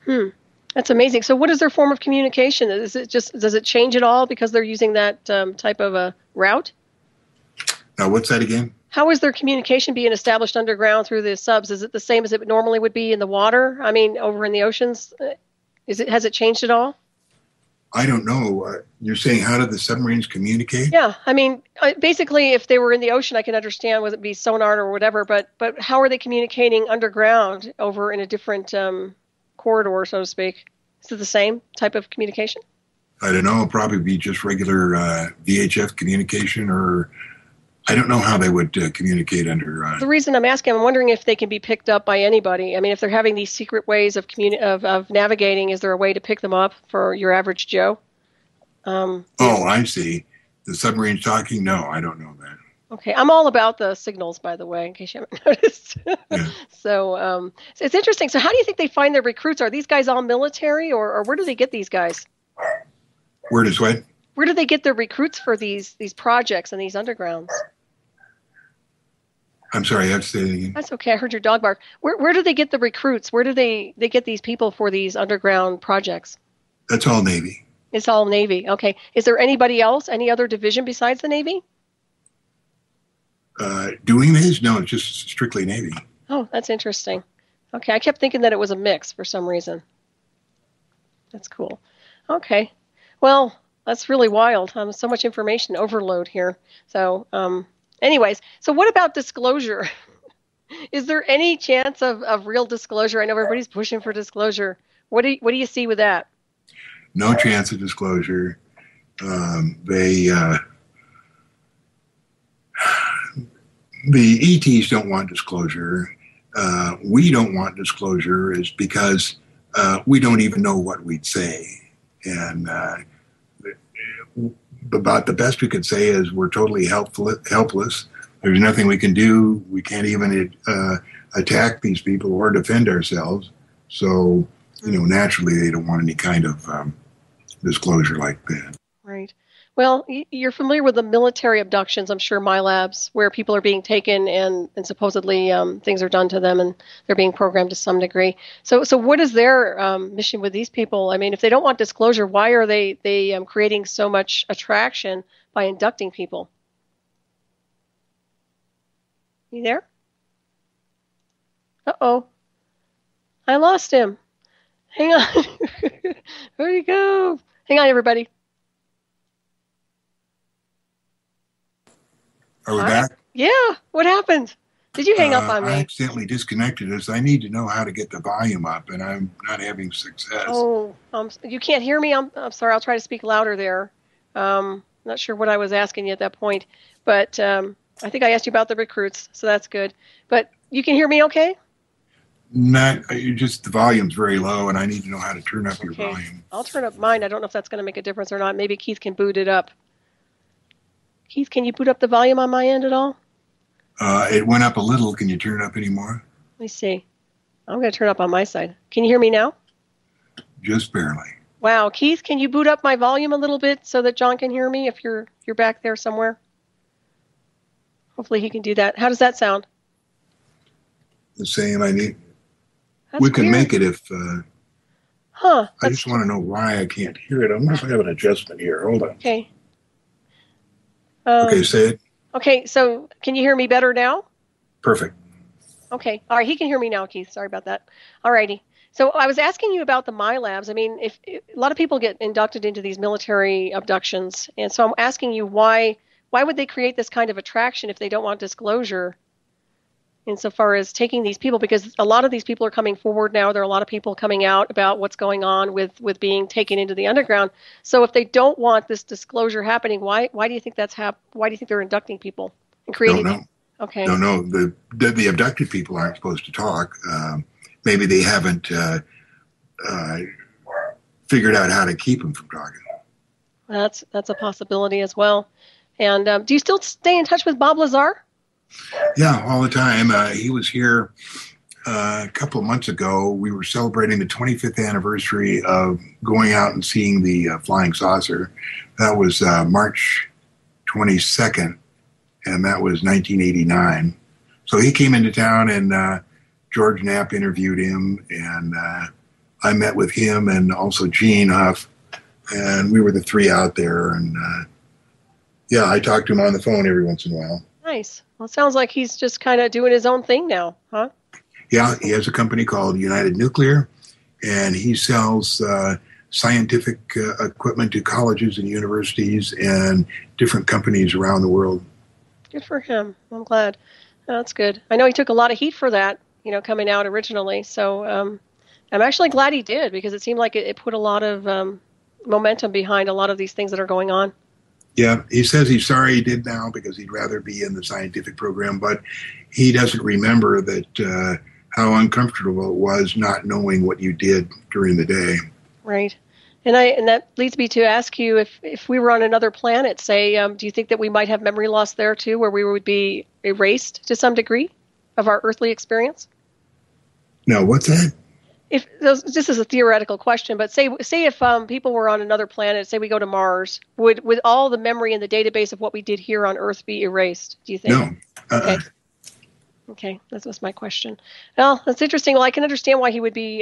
A: That's amazing. So what is their form of communication? Does it change at all because they're using that type of a route?
B: Now, what's that again?
A: How is their communication being established underground through the subs? Is it the same as it normally would be in the water? I mean, over in the oceans? Has it changed at all?
B: I don't know. You're saying how do the submarines communicate?
A: Yeah, I mean, basically, if they were in the ocean, I can understand whether it be sonar or whatever. But how are they communicating underground over in a different corridor, so to speak? Is it the same type of communication?
B: I don't know. It'll probably be just regular VHF communication, or I don't know how they would communicate under.
A: The reason I'm asking, I'm wondering if they can be picked up by anybody. I mean, if they're having these secret ways of navigating, is there a way to pick them up for your average Joe?
B: I see. The submarines talking? No, I don't know that.
A: Okay, I'm all about the signals, by the way, in case you haven't noticed. Yeah. So it's interesting. So how do you think they find their recruits? Are these guys all military, or where do they get these guys?
B: Where does what?
A: Where do they get their recruits for these projects and these undergrounds?
B: I'm sorry, I have to say that again.
A: That's okay. I heard your dog bark. Where do they get the recruits? Where do they get these people for these underground projects?
B: That's all Navy.
A: It's all Navy. Okay. Is there anybody else, any other division besides the Navy?
B: Doing this? No, it's just strictly Navy.
A: Oh, that's interesting. Okay. I kept thinking that it was a mix for some reason. That's cool. Okay. Well, that's really wild. So much information overload here. So, anyways, so what about disclosure? Is there any chance of real disclosure? I know everybody's pushing for disclosure. What do you see with that?
B: No chance of disclosure. The ETs don't want disclosure. We don't want disclosure is because we don't even know what we'd say. And about the best we could say is we're totally helpless. There's nothing we can do. We can't even attack these people or defend ourselves. So, naturally they don't want any kind of disclosure like that.
A: Right. Well, you're familiar with the military abductions, I'm sure, MyLabs, where people are being taken and supposedly things are done to them and they're being programmed to some degree. So what is their mission with these people? I mean, if they don't want disclosure, why are they creating so much attraction by inducting people? You there? Uh-oh. I lost him. Hang on. Where'd he go? Hang on, everybody.
B: Are we back?
A: Yeah. What happened? Did you hang up on me?
B: I accidentally disconnected us. I need to know how to get the volume up, and I'm not having success.
A: Oh, you can't hear me? I'm sorry. I'll try to speak louder there. Not sure what I was asking you at that point, but I think I asked you about the recruits, so that's good. But you can hear me okay?
B: The volume's very low, and I need to know how to turn up your volume.
A: I'll turn up mine. I don't know if that's going to make a difference or not. Maybe Keith can boot it up. Keith, can you boot up the volume on my end at all?
B: It went up a little. Can you turn it up any more?
A: Let me see. I'm going to turn it up on my side. Can you hear me now?
B: Just barely.
A: Wow. Keith, can you boot up my volume a little bit so that John can hear me if you're back there somewhere? Hopefully he can do that. How does that sound?
B: The same.
A: That's
B: we can
A: weird.
B: Make it if... I just want to know why I can't hear it. I'm going to have an adjustment here. Hold on.
A: Okay.
B: Okay, say it.
A: Okay, so can you hear me better now?
B: Perfect.
A: Okay. All right, he can hear me now, Keith. Sorry about that. All righty. So I was asking you about the MyLabs. I mean, if a lot of people get inducted into these military abductions, and so I'm asking you why would they create this kind of attraction if they don't want disclosure insofar as taking these people? Because a lot of these people are coming forward now. There are a lot of people coming out about what's going on with being taken into the underground. So if they don't want this disclosure happening, why do you think why do you think they're inducting people and creating?
B: Don't know.
A: Okay.
B: Don't know. The abducted people aren't supposed to talk. Maybe they haven't figured out how to keep them from talking.
A: That's a possibility as well. And do you still stay in touch with Bob Lazar?
B: Yeah, all the time. He was here a couple of months ago. We were celebrating the 25th anniversary of going out and seeing the flying saucer. That was March 22nd, and that was 1989. So he came into town, and George Knapp interviewed him, and I met with him and also Gene Huff, and we were the three out there. And yeah, I talked to him on the phone every once in a while.
A: Nice. Well, it sounds like he's just kind of doing his own thing now, huh?
B: Yeah, he has a company called United Nuclear, and he sells scientific equipment to colleges and universities and different companies around the world.
A: Good for him. I'm glad. That's good. I know he took a lot of heat for that, coming out originally. So I'm actually glad he did, because it seemed like it put a lot of momentum behind a lot of these things that are going on.
B: Yeah, he says he's sorry he did now because he'd rather be in the scientific program, but he doesn't remember that how uncomfortable it was not knowing what you did during the day.
A: Right. And that leads me to ask you, if we were on another planet, say, do you think that we might have memory loss there too, where we would be erased to some degree of our earthly experience?
B: No, what's that?
A: This is a theoretical question, but say if people were on another planet, say we go to Mars, would all the memory in the database of what we did here on Earth be erased, do you think?
B: No.
A: Okay, that was my question. Well, that's interesting. Well, I can understand why he would be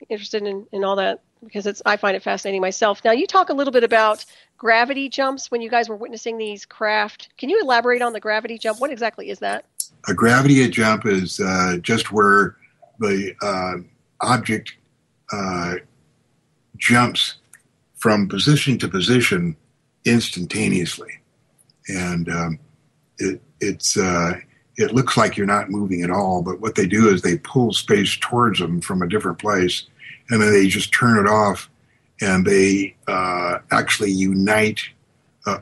A: interested in all that, because I find it fascinating myself. Now, you talk a little bit about gravity jumps when you guys were witnessing these craft. Can you elaborate on the gravity jump? What exactly is that?
B: A gravity jump is just where the object jumps from position to position instantaneously, and it looks like you're not moving at all, but what they do is they pull space towards them from a different place, and then they just turn it off, and they actually unite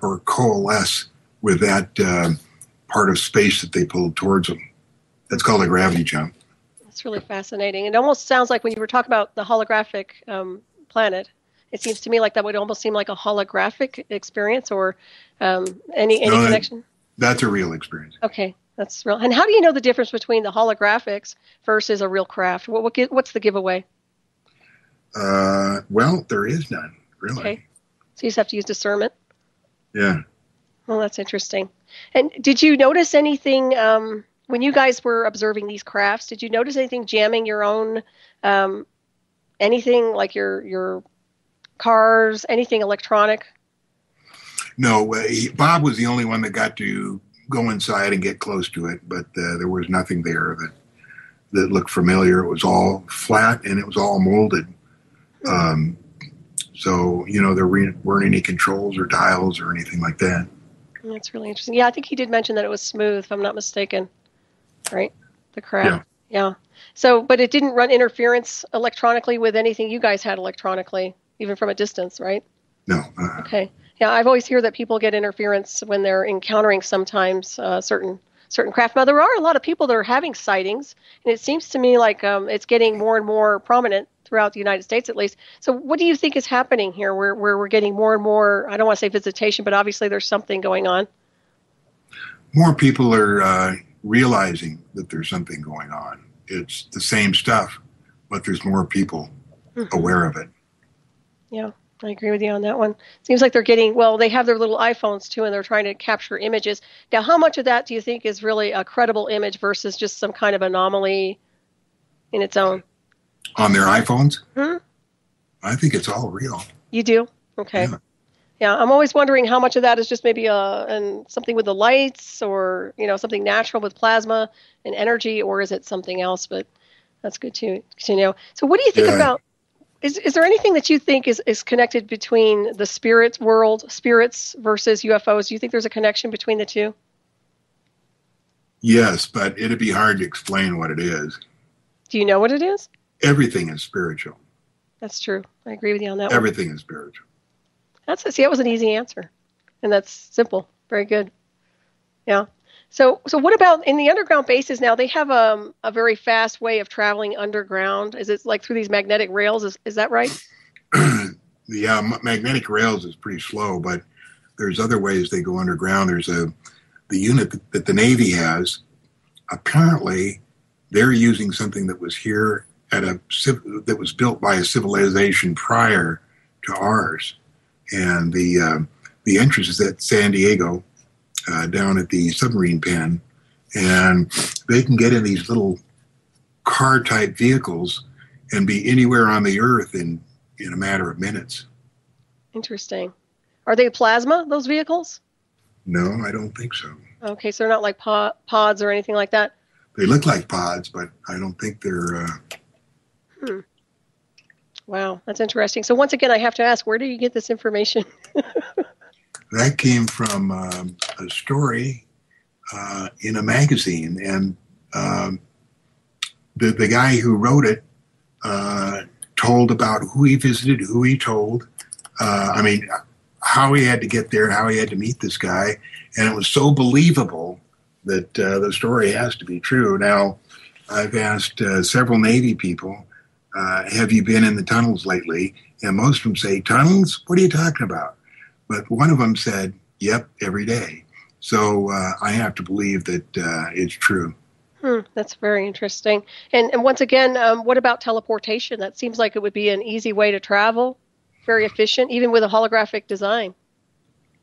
B: or coalesce with that part of space that they pulled towards them. That's called a gravity jump.
A: It's really fascinating. It almost sounds like when you were talking about the holographic planet, it seems to me like that would almost seem like a holographic experience, or any connection?
B: That's a real experience.
A: Okay, that's real. And how do you know the difference between the holographics versus a real craft? What's the giveaway?
B: Well, there is none, really.
A: Okay. So you just have to use discernment?
B: Yeah.
A: Well, that's interesting. And did you notice anything... when you guys were observing these crafts, did you notice anything jamming your own, anything like your cars, anything electronic?
B: No, Bob was the only one that got to go inside and get close to it, but there was nothing there that looked familiar. It was all flat and it was all molded. So, there weren't any controls or dials or anything like that.
A: That's really interesting. Yeah, I think he did mention that it was smooth, if I'm not mistaken. Right? The craft. Yeah. So, but it didn't run interference electronically with anything you guys had electronically, even from a distance, right?
B: No.
A: Okay. Yeah, I've always heard that people get interference when they're encountering sometimes certain craft. Now, there are a lot of people that are having sightings, and it seems to me like it's getting more and more prominent throughout the United States, at least. So what do you think is happening here where we're getting more and more, I don't want to say visitation, but obviously there's something going on?
B: More people are realizing that there's something going on. It's the same stuff, but there's more people aware of it.
A: Yeah, I agree with you on that one. Seems like they're getting, they have their little iPhones too, and they're trying to capture images. Now, how much of that do you think is really a credible image versus just some kind of anomaly in its own?
B: On their iPhones? I think it's all real.
A: You do? Okay. Yeah, I'm always wondering how much of that is just maybe something with the lights, or something natural with plasma and energy, or is it something else? But That's good to know. So what do you think about, is there anything that you think is connected between the spirit world, spirits versus UFOs? Do you think there's a connection between the two?
B: Yes, but it'd be hard to explain what it is.
A: Do you know what it is?
B: Everything is spiritual.
A: That's true. I agree with you on that one.
B: Everything is spiritual.
A: That was an easy answer. And that's simple. Very good. Yeah. So what about in the underground bases now? They have a very fast way of traveling underground. Is it like through these magnetic rails? Is that right?
B: The magnetic rails is pretty slow, but there's other ways they go underground. There's the unit that the Navy has. Apparently, they're using something that was here that was built by a civilization prior to ours, and the entrance is at San Diego. Down at the submarine pen, and they can get in these little car-type vehicles and be anywhere on the Earth in a matter of minutes.
A: Interesting. Are they plasma, those vehicles?
B: No, I don't think so.
A: Okay, so they're not like pods or anything like that?
B: They look like pods, but I don't think they're...
A: Wow, that's interesting. So once again, I have to ask, where do you get this information?
B: That came from a story in a magazine, and the guy who wrote it told about who he visited, who he told, how he had to get there, how he had to meet this guy, and it was so believable that the story has to be true. Now, I've asked several Navy people, have you been in the tunnels lately? And most of them say, tunnels? What are you talking about? But one of them said, yep, every day. So I have to believe that it's true.
A: That's very interesting. And once again, what about teleportation? That seems like it would be an easy way to travel, very efficient, even with a holographic design.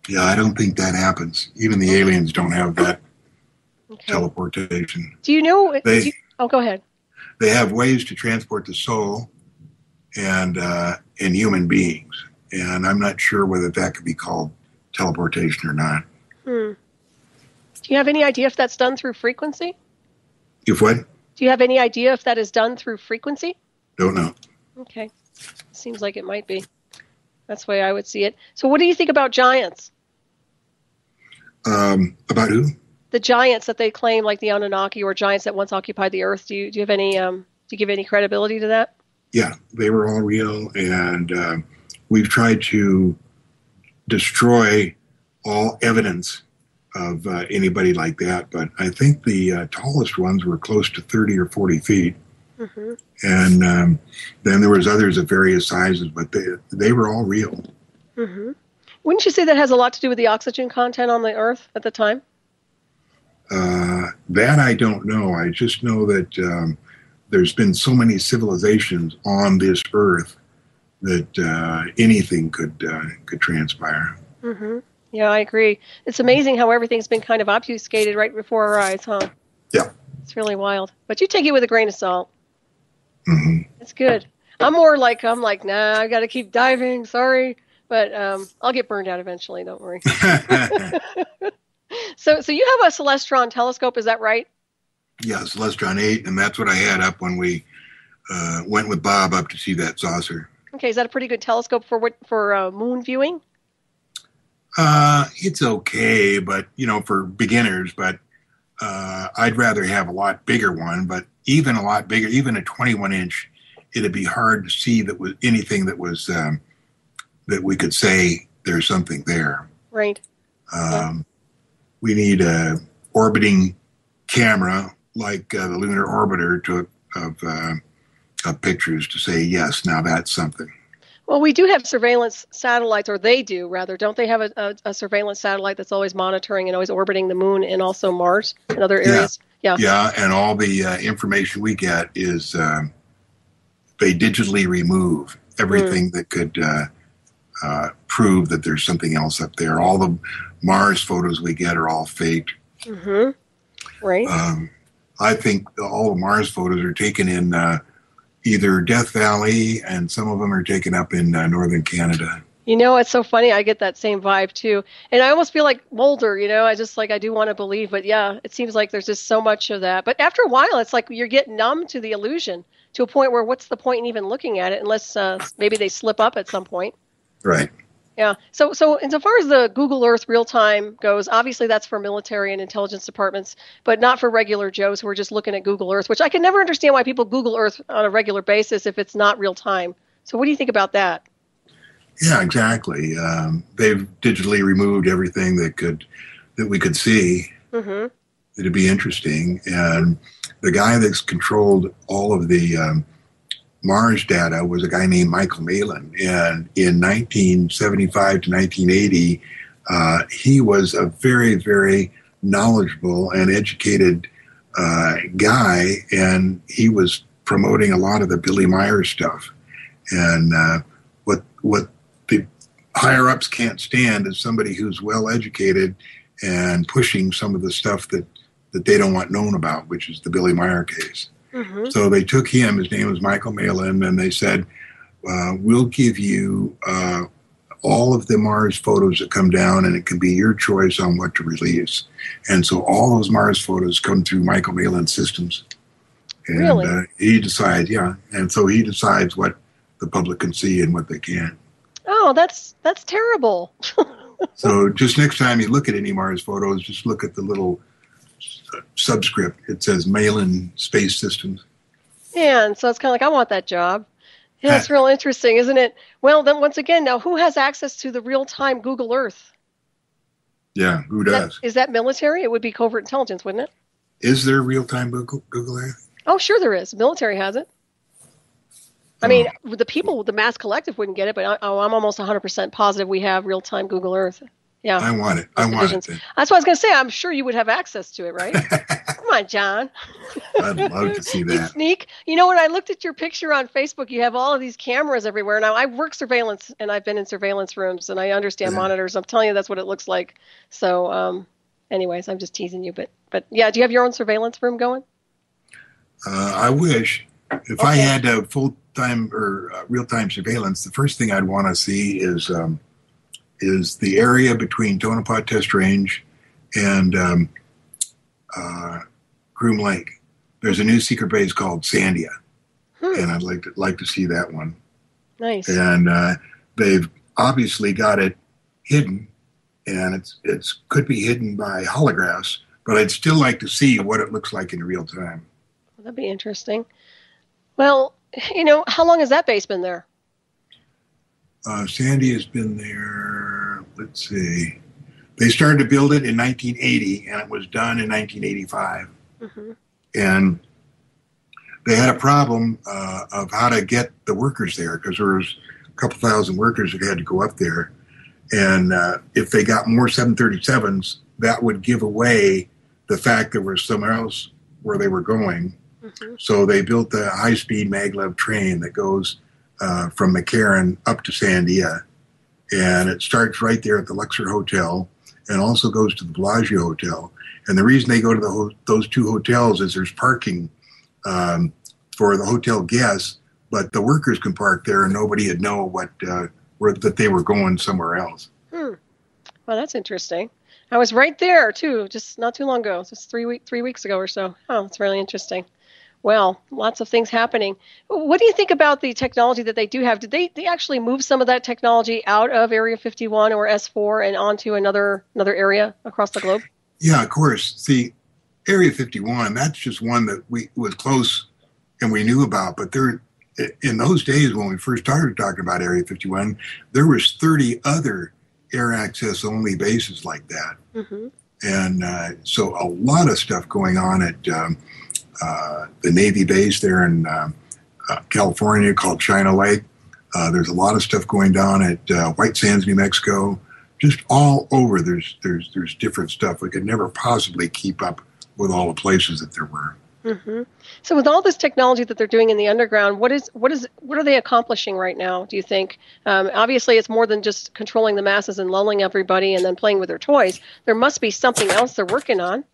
B: Yeah, I don't think that happens. Even the aliens don't have that teleportation.
A: Do you know? Go ahead.
B: They have ways to transport the soul and human beings. And I'm not sure whether that could be called teleportation or not.
A: Do you have any idea if that's done through frequency?
B: If what?
A: Do you have any idea if that is done through frequency?
B: Don't know.
A: Okay. Seems like it might be. That's the way I would see it. So what do you think about giants?
B: About who?
A: The giants that they claim, like the Anunnaki or giants that once occupied the Earth. Do you have any, do you give any credibility to that?
B: Yeah, they were all real, and we've tried to destroy all evidence of anybody like that, but I think the tallest ones were close to 30 or 40 feet. Mm-hmm. And then there was others of various sizes, but they were all real.
A: Mm-hmm. Wouldn't you say that has a lot to do with the oxygen content on the Earth at the time?
B: That I don't know. I just know that there's been so many civilizations on this Earth that anything could transpire.
A: Mm-hmm. Yeah, I agree. It's amazing how everything's been kind of obfuscated right before our eyes, huh?
B: Yeah.
A: It's really wild. But you take it with a grain of salt.
B: Mm-hmm.
A: It's good. I'm like, nah, I got to keep diving. Sorry. But I'll get burned out eventually. Don't worry. So you have a Celestron telescope, is that right?
B: Yeah, Celestron 8, and that's what I had up when we went with Bob up to see that saucer.
A: Okay, is that a pretty good telescope for moon viewing?
B: It's okay, but for beginners. But I'd rather have a lot bigger one. But even a lot bigger, even a 21-inch, it'd be hard to see that was anything that was that we could say there's something there.
A: Right.
B: We need a orbiting camera like the lunar orbiter took of pictures to say yes, now that's something.
A: Well, we do have surveillance satellites, or they do, rather. Don't they have a surveillance satellite that's always monitoring and always orbiting the moon and also Mars and other areas?
B: Yeah, and all the information we get is they digitally remove everything that could prove that there's something else up there. All the Mars photos we get are all faked.
A: Mm-hmm. Right.
B: I think all the Mars photos are taken in either Death Valley, and some of them are taken up in northern Canada.
A: It's so funny. I get that same vibe too. And I almost feel like Mulder, I do want to believe, but yeah, it seems like there's just so much of that. But after a while, it's like you're getting numb to the illusion to a point where what's the point in even looking at it unless maybe they slip up at some point.
B: Right.
A: Yeah. So insofar as the Google Earth real time goes, obviously that's for military and intelligence departments, but not for regular Joes who are just looking at Google Earth, which I can never understand why people Google Earth on a regular basis if it's not real time. So what do you think about that?
B: Yeah, exactly. They've digitally removed everything that we could see. Mm-hmm. It'd be interesting. And the guy that's controlled all of the Mars data was a guy named Michael Malin. And in 1975 to 1980, he was a very, very knowledgeable and educated guy, and he was promoting a lot of the Billy Meyer stuff. And what the higher-ups can't stand is somebody who's well-educated and pushing some of the stuff that they don't want known about, which is the Billy Meyer case. Mm-hmm. So they took him, his name was Michael Malin, and they said, we'll give you all of the Mars photos that come down, and it can be your choice on what to release. And so all those Mars photos come through Michael Malin's systems. And
A: really?
B: He decides, and so he decides what the public can see and what they can't.
A: Oh, that's terrible.
B: So just next time you look at any Mars photos, just look at the little subscript. It says Malin Space Systems.
A: Yeah, and so it's kind of like, I want that job. Yeah, it's real interesting, isn't it? Well, then once again, now who has access to the real-time Google Earth?
B: Yeah, who does?
A: Is that military? It would be covert intelligence, wouldn't it?
B: Is there real-time Google Earth?
A: Oh, sure there is. The military has it. I mean, the people, the mass collective wouldn't get it, but I'm almost 100% positive we have real-time Google Earth. Yeah.
B: I want it. I want it.
A: That's what I was going to say. I'm sure you would have access to it, right? Come on, John.
B: I'd love to see that.
A: You sneak. When I looked at your picture on Facebook, you have all of these cameras everywhere. Now, I work surveillance, and I've been in surveillance rooms, and I understand monitors. I'm telling you, that's what it looks like. So, anyways, I'm just teasing you. But yeah, do you have your own surveillance room going?
B: I wish. If I had a full-time or real-time surveillance, the first thing I'd want to see is the area between Tonopah Test Range and Groom Lake. There's a new secret base called Sandia, and I'd like to see that one.
A: Nice.
B: And they've obviously got it hidden, and it's could be hidden by holographs, but I'd still like to see what it looks like in real time.
A: Well, that'd be interesting. Well, how long has that base been there?
B: Sandy has been there, let's see. They started to build it in 1980, and it was done in 1985. Mm-hmm. And they had a problem of how to get the workers there, because there was a couple thousand workers that had to go up there. And if they got more 737s, that would give away the fact there was somewhere else where they were going. Mm-hmm. So they built the high-speed maglev train that goes from McCarran up to Sandia, and it starts right there at the Luxor Hotel and also goes to the Bellagio Hotel. And the reason they go to those two hotels is there's parking for the hotel guests, but the workers can park there and nobody would know that they were going somewhere else.
A: Well, that's interesting. I was right there too, just not too long ago, just 3 weeks ago or so. Oh, it's really interesting. Well, lots of things happening. What do you think about the technology that they do have? Did they actually move some of that technology out of Area 51 or S4 and onto another area across the globe?
B: Yeah, of course. See, Area 51, that's just one that was close and we knew about. But in those days when we first started talking about Area 51, there was 30 other air access only bases like that. Mm-hmm. And so a lot of stuff going on at the Navy base there in California called China Lake. There's a lot of stuff going down at White Sands, New Mexico. Just all over, there's different stuff. We could never possibly keep up with all the places that there were.
A: Mm-hmm. So with all this technology that they're doing in the underground, what are they accomplishing right now, do you think? Obviously, it's more than just controlling the masses and lulling everybody and then playing with their toys. There must be something else they're working on.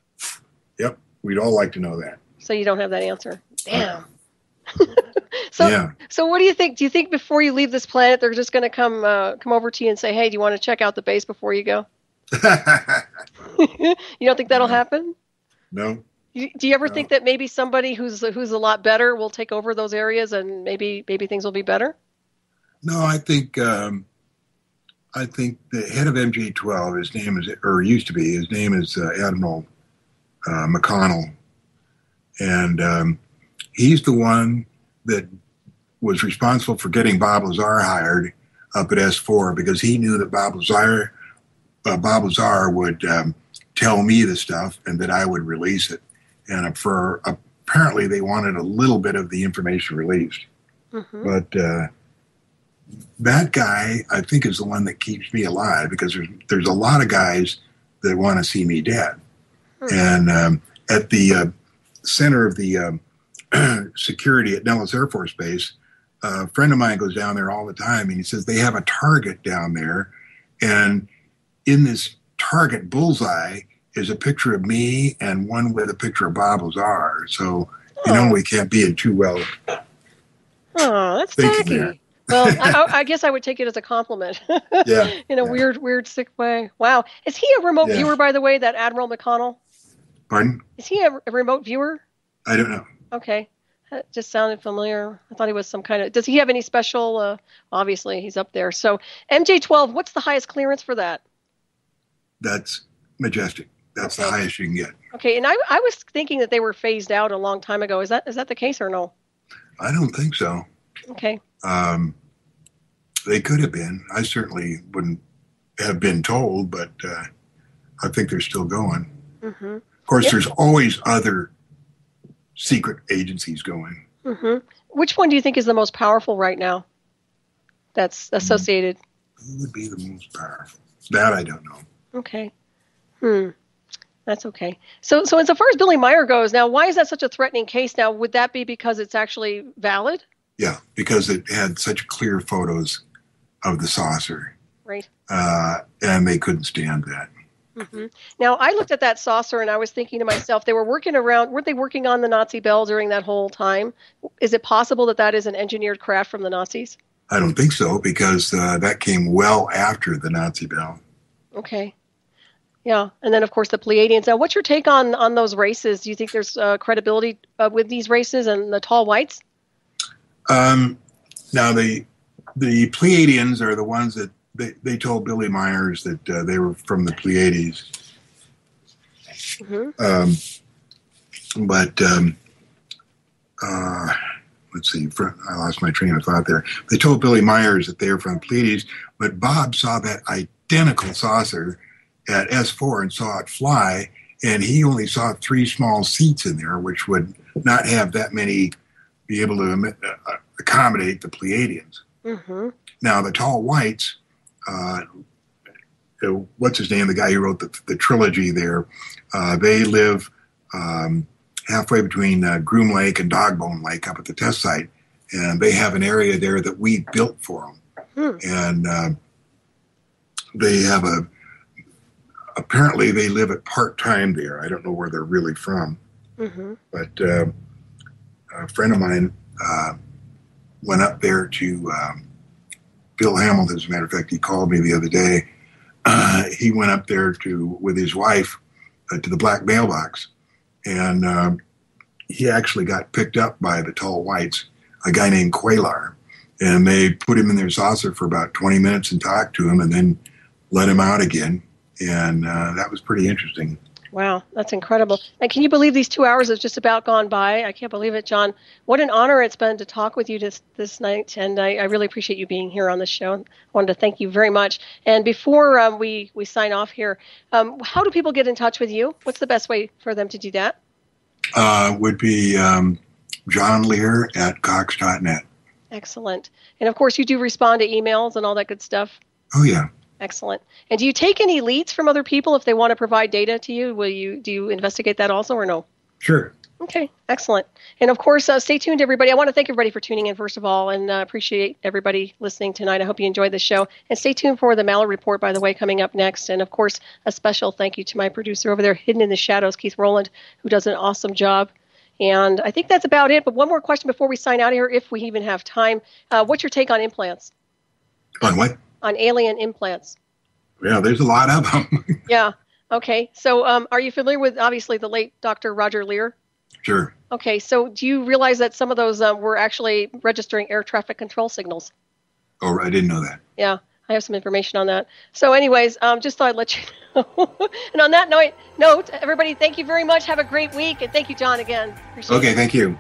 B: Yep, we'd all like to know that.
A: So you don't have that answer. Damn. So,
B: Yeah.
A: so what do you think? Do you think before you leave this planet, they're just going to come over to you and say, "Hey, do you want to check out the base before you go?" You don't think that'll
B: No.
A: happen?
B: No.
A: Do you ever
B: No.
A: think that maybe somebody who's a lot better will take over those areas and maybe things will be better?
B: No, I think the head of MJ-12, his name is, or used to be, his name is Admiral McConnell, and he's the one that was responsible for getting Bob Lazar hired up at S4 because he knew that Bob Lazar would tell me the stuff and that I would release it. And apparently they wanted a little bit of the information released.
A: Mm-hmm.
B: But that guy, I think, is the one that keeps me alive because there's a lot of guys that want to see me dead. Mm-hmm. And at the center of the security at Nellis Air Force Base, a friend of mine goes down there all the time, and he says they have a target down there, and in this target bullseye is a picture of me and one with a picture of Bob Lazar. So you know we can't be in too well.
A: Oh, that's tacky. Well, I guess I would take it as a compliment.
B: Yeah.
A: In a weird, sick way. Wow. Is he a remote viewer, by the way, that Admiral McConnell?
B: Pardon?
A: Is he a remote viewer?
B: I don't know.
A: Okay. That just sounded familiar. I thought he was some kind of... Does he have any special... obviously, he's up there. So, MJ-12, what's the highest clearance for that?
B: That's majestic. That's the highest you can get.
A: Okay, and I was thinking that they were phased out a long time ago. Is that the case or no?
B: I don't think so.
A: Okay.
B: They could have been. I certainly wouldn't have been told, but I think they're still going. Mm-hmm. Of course, there's always other secret agencies going.
A: Mm-hmm. Which one do you think is the most powerful right now that's associated?
B: Who would be the most powerful? That I don't know.
A: Okay. That's okay. So as far as Billy Meyer goes, now, why is that such a threatening case now? Would that be because it's actually valid?
B: Yeah, because it had such clear photos of the saucer.
A: Right.
B: And they couldn't stand that.
A: Mm-hmm. Now, I looked at that saucer and I was thinking to myself, weren't they working on the Nazi Bell during that whole time? Is it possible that is an engineered craft from the Nazis?
B: I don't think so, because that came well after the Nazi Bell. Okay.
A: Yeah, and then, of course, the Pleiadians. Now, what's your take on those races? Do you think there's credibility with these races and the tall whites?
B: Now, the Pleiadians are the ones that they told Billy Myers that they were from the Pleiades. Mm-hmm. Let's see, I lost my train of thought there. They told Billy Myers that they were from the Pleiades, but Bob saw that identical saucer at S4 and saw it fly, and he only saw 3 small seats in there, which would not have that many be able to accommodate the Pleiadians. Mm-hmm. Now, the tall whites, what's his name, the guy who wrote the trilogy there, they live halfway between Groom Lake and Dogbone Lake up at the test site, and they have an area there that we built for them. And they have apparently they live at part-time there. I don't know where they're really from. Mm-hmm. But a friend of mine went up there to Bill Hamilton, as a matter of fact. He called me the other day. He went up there with his wife to the black mailbox, and he actually got picked up by the tall whites, a guy named Quaylar, and they put him in their saucer for about 20 minutes and talked to him and then let him out again. And that was pretty interesting.
A: Wow, that's incredible. And can you believe these 2 hours have just about gone by? I can't believe it, John. What an honor it's been to talk with you this night, and I really appreciate you being here on the show. I wanted to thank you very much. And before we sign off here, how do people get in touch with you? What's the best way for them to do that?
B: Would be John Lear at Cox.net.
A: Excellent. And, of course, you do respond to emails and all that good stuff?
B: Oh, yeah.
A: Excellent. And do you take any leads from other people if they want to provide data to you? Do you investigate that also or no?
B: Sure.
A: Okay, excellent. And of course, stay tuned, everybody. I want to thank everybody for tuning in, first of all, and appreciate everybody listening tonight. I hope you enjoyed the show. And stay tuned for the Mallory Report, by the way, coming up next. And of course, a special thank you to my producer over there, hidden in the shadows, Keith Rowland, who does an awesome job. And I think that's about it. But one more question before we sign out here, if we even have time. What's your take on implants?
B: On what?
A: On alien implants.
B: Yeah, there's a lot of them.
A: Yeah. Okay. So are you familiar with, obviously, the late Dr. Roger Lear?
B: Sure.
A: Okay. So do you realize that some of those were actually registering air traffic control signals?
B: Oh, I didn't know that.
A: Yeah. I have some information on that. So anyways, just thought I'd let you know. And on that note, everybody, thank you very much. Have a great week. And thank you, John, again. Appreciate it.
B: Okay, thank you.